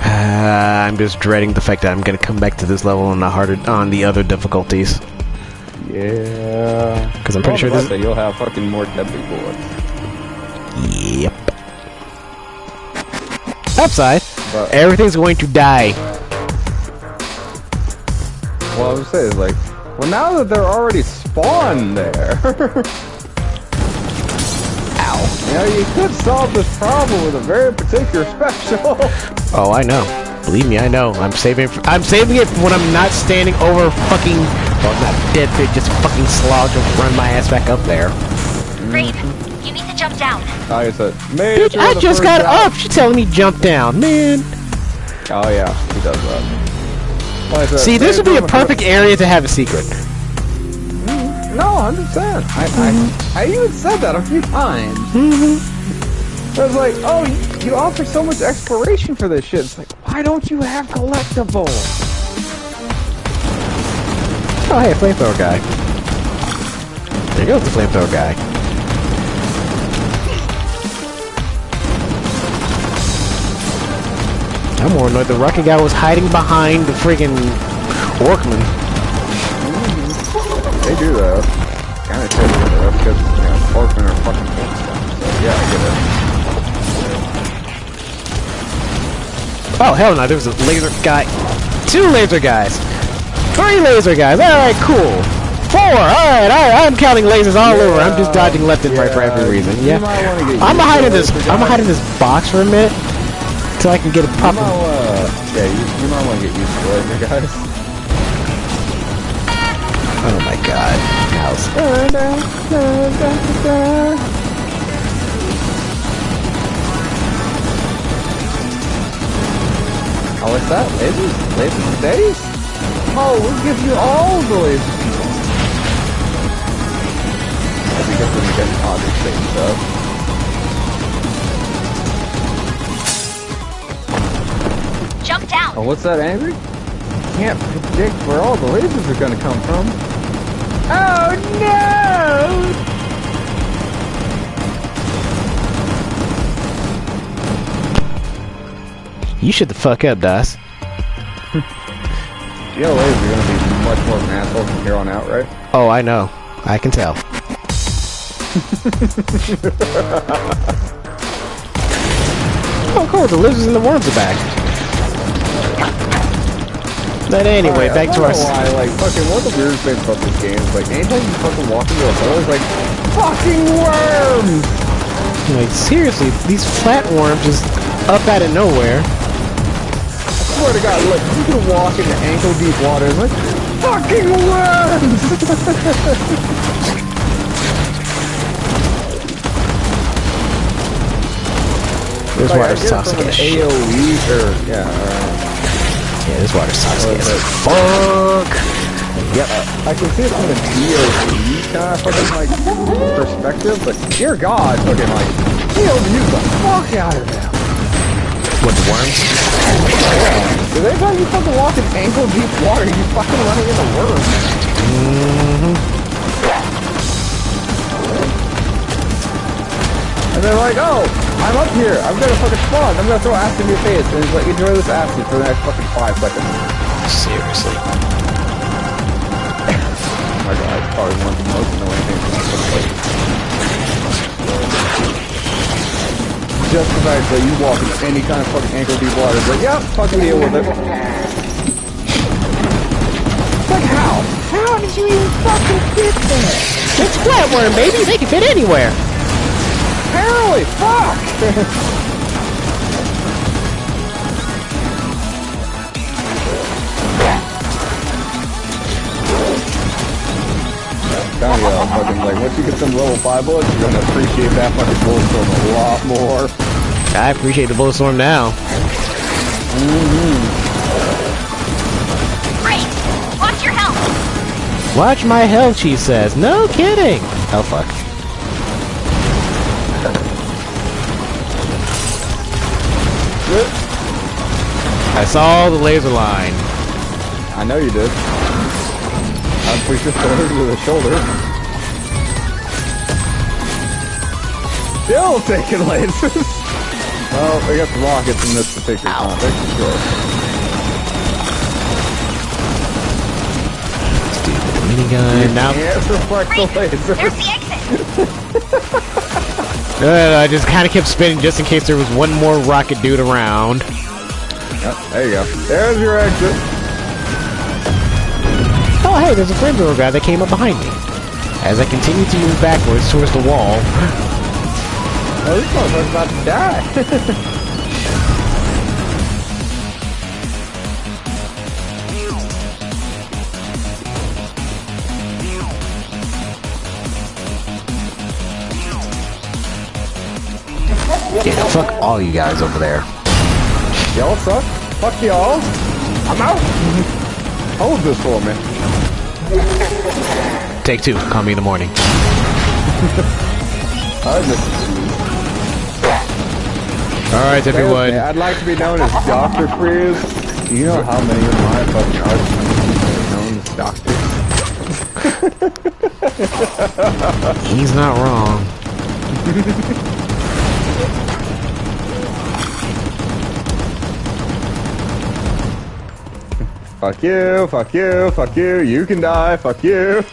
I'm just dreading the fact that I'm gonna come back to this level on the other difficulties. Yeah. Because I'm pretty sure this. You'll have fucking more deadly bullets. Yep. Upside. But everything's going to die. Well, I was saying, like, Well, now that they're already spawned there. Ow. You know, you could solve this problem with a very particular special. Oh, I know. Believe me, I know. I'm saving it for when I'm not standing over fucking, well, not dead fit, just fucking slog and run my ass back up there. Rain, you need to jump down. Like I said, Bitch, I just got up. She's telling me jump down, man. Oh yeah, he does that. Like I said, See, this would be a perfect area to have a secret. No, 100%. I even said that a few times. I was like, oh, you offer so much exploration for this shit. It's like, why don't you have collectibles? Oh, hey, flamethrower guy. There goes the flamethrower guy. I'm more annoyed the rocket guy was hiding behind the friggin' workman. They do that. Kind of shit. That's because, you know, Orphan are fucking cool stuff. So, yeah, I get it. Oh, hell no, there was a laser guy. 2 laser guys. 3 laser guys. Alright, cool. 4. Alright, I'm counting lasers all over. I'm just dodging left and right for every reason. Yeah. I'm gonna hide in this box for a minute. Till I can get a pop. Yeah, you might want to get used to laser guys. Oh my god. House. Oh, what's that? Lasers? Lasers days? Oh, we'll give you all the lasers. That's because when you get object state stuff. Jump down. Oh, what's that, Angry? Can't predict where all the lasers are gonna come from. Oh no! You shut the fuck up, Das. G.O.R.E are gonna be much more of an asshole from here on out, right? Oh, I know. I can tell. Oh, cool. The lizards and the worms are back. But anyway, right, back to our... why, like, fucking, one of the weirdest things about this game is, like, anytime you fucking walk into a hole, it's like, fucking worms! Like, seriously, these flatworms just up out of nowhere. I swear to God, look, you can walk into ankle-deep water, it's like, fucking worms! This like, water's toxic as shit. AOE, or, yeah, alright. Yeah, this water's toxic as fuck! Yep, I can see it from the DOE kind of fucking, like, perspective, but dear God, fucking, like, they overuse the fuck out of them. What, the worms? Yeah. Because every time you fucking walk in ankle-deep water, you fucking running into worms. And they're like, oh, I'm up here, I'm gonna fucking spawn, I'm gonna throw acid in your face, and it's like, enjoy this acid for the next fucking 5 seconds. Seriously. Oh my God, it's probably one of the most annoying things in this place. Just the fact that you walk into any kind of fucking ankle-deep water, it's like, yep, fucking deal with it. It's like, how? How did you even fucking get there? It's flatworm, baby! They can fit anywhere! Apparently, fuck! Telling you, fucking, like, once you get some level 5 bullets, you're gonna appreciate that fucking bulletstorm a lot more. I appreciate the bulletstorm now. Great. Watch your health. Watch my health, she says. No kidding! Oh, fuck. I saw the laser line. I know you did. I'm pretty sure it to the shoulder. Still taking lasers. Well, I guess rockets in this particular context, sure. Stupid minigun. Now, can't reflect the lasers. There's the exit. I just kind of kept spinning just in case there was one more rocket dude around. Yep, there you go. There's your exit. Oh, oh hey, there's a flamethrower guy that came up behind me. As I continue to move backwards towards the wall. Oh, this motherfucker's about to die. Yeah, fuck all you guys over there. Y'all suck. Fuck y'all. I'm out. Hold this for me. Take 2. Call me in the morning. Alright, everyone. I'd like to be known as Dr. Freeze. Do you know how many of my fucking arch are known as doctors? He's not wrong. Fuck you, fuck you, fuck you, you can die, fuck you.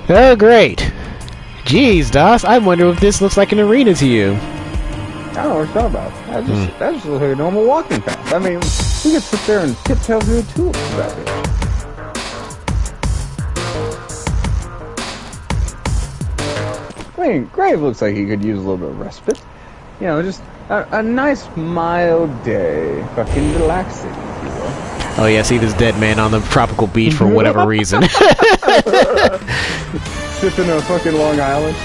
Oh, great. Jeez, DOS, I wonder if this looks like an arena to you. I don't know what you're talking about. That just looks like a normal walking path. I mean, we could sit there and tiptoe through the tulips back here. I mean, Grave looks like he could use a little bit of respite. You know, just a nice, mild day. Fucking relaxing, if you will. Oh yeah, see this dead man on the tropical beach for whatever reason. Sipping a fucking Long Island.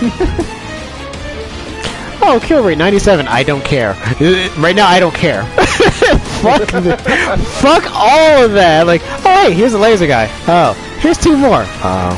Oh, kill rate 97. I don't care. Right now, I don't care. Fuck all of that. Like, oh hey, here's a laser guy. Oh, here's 2 more. Oh.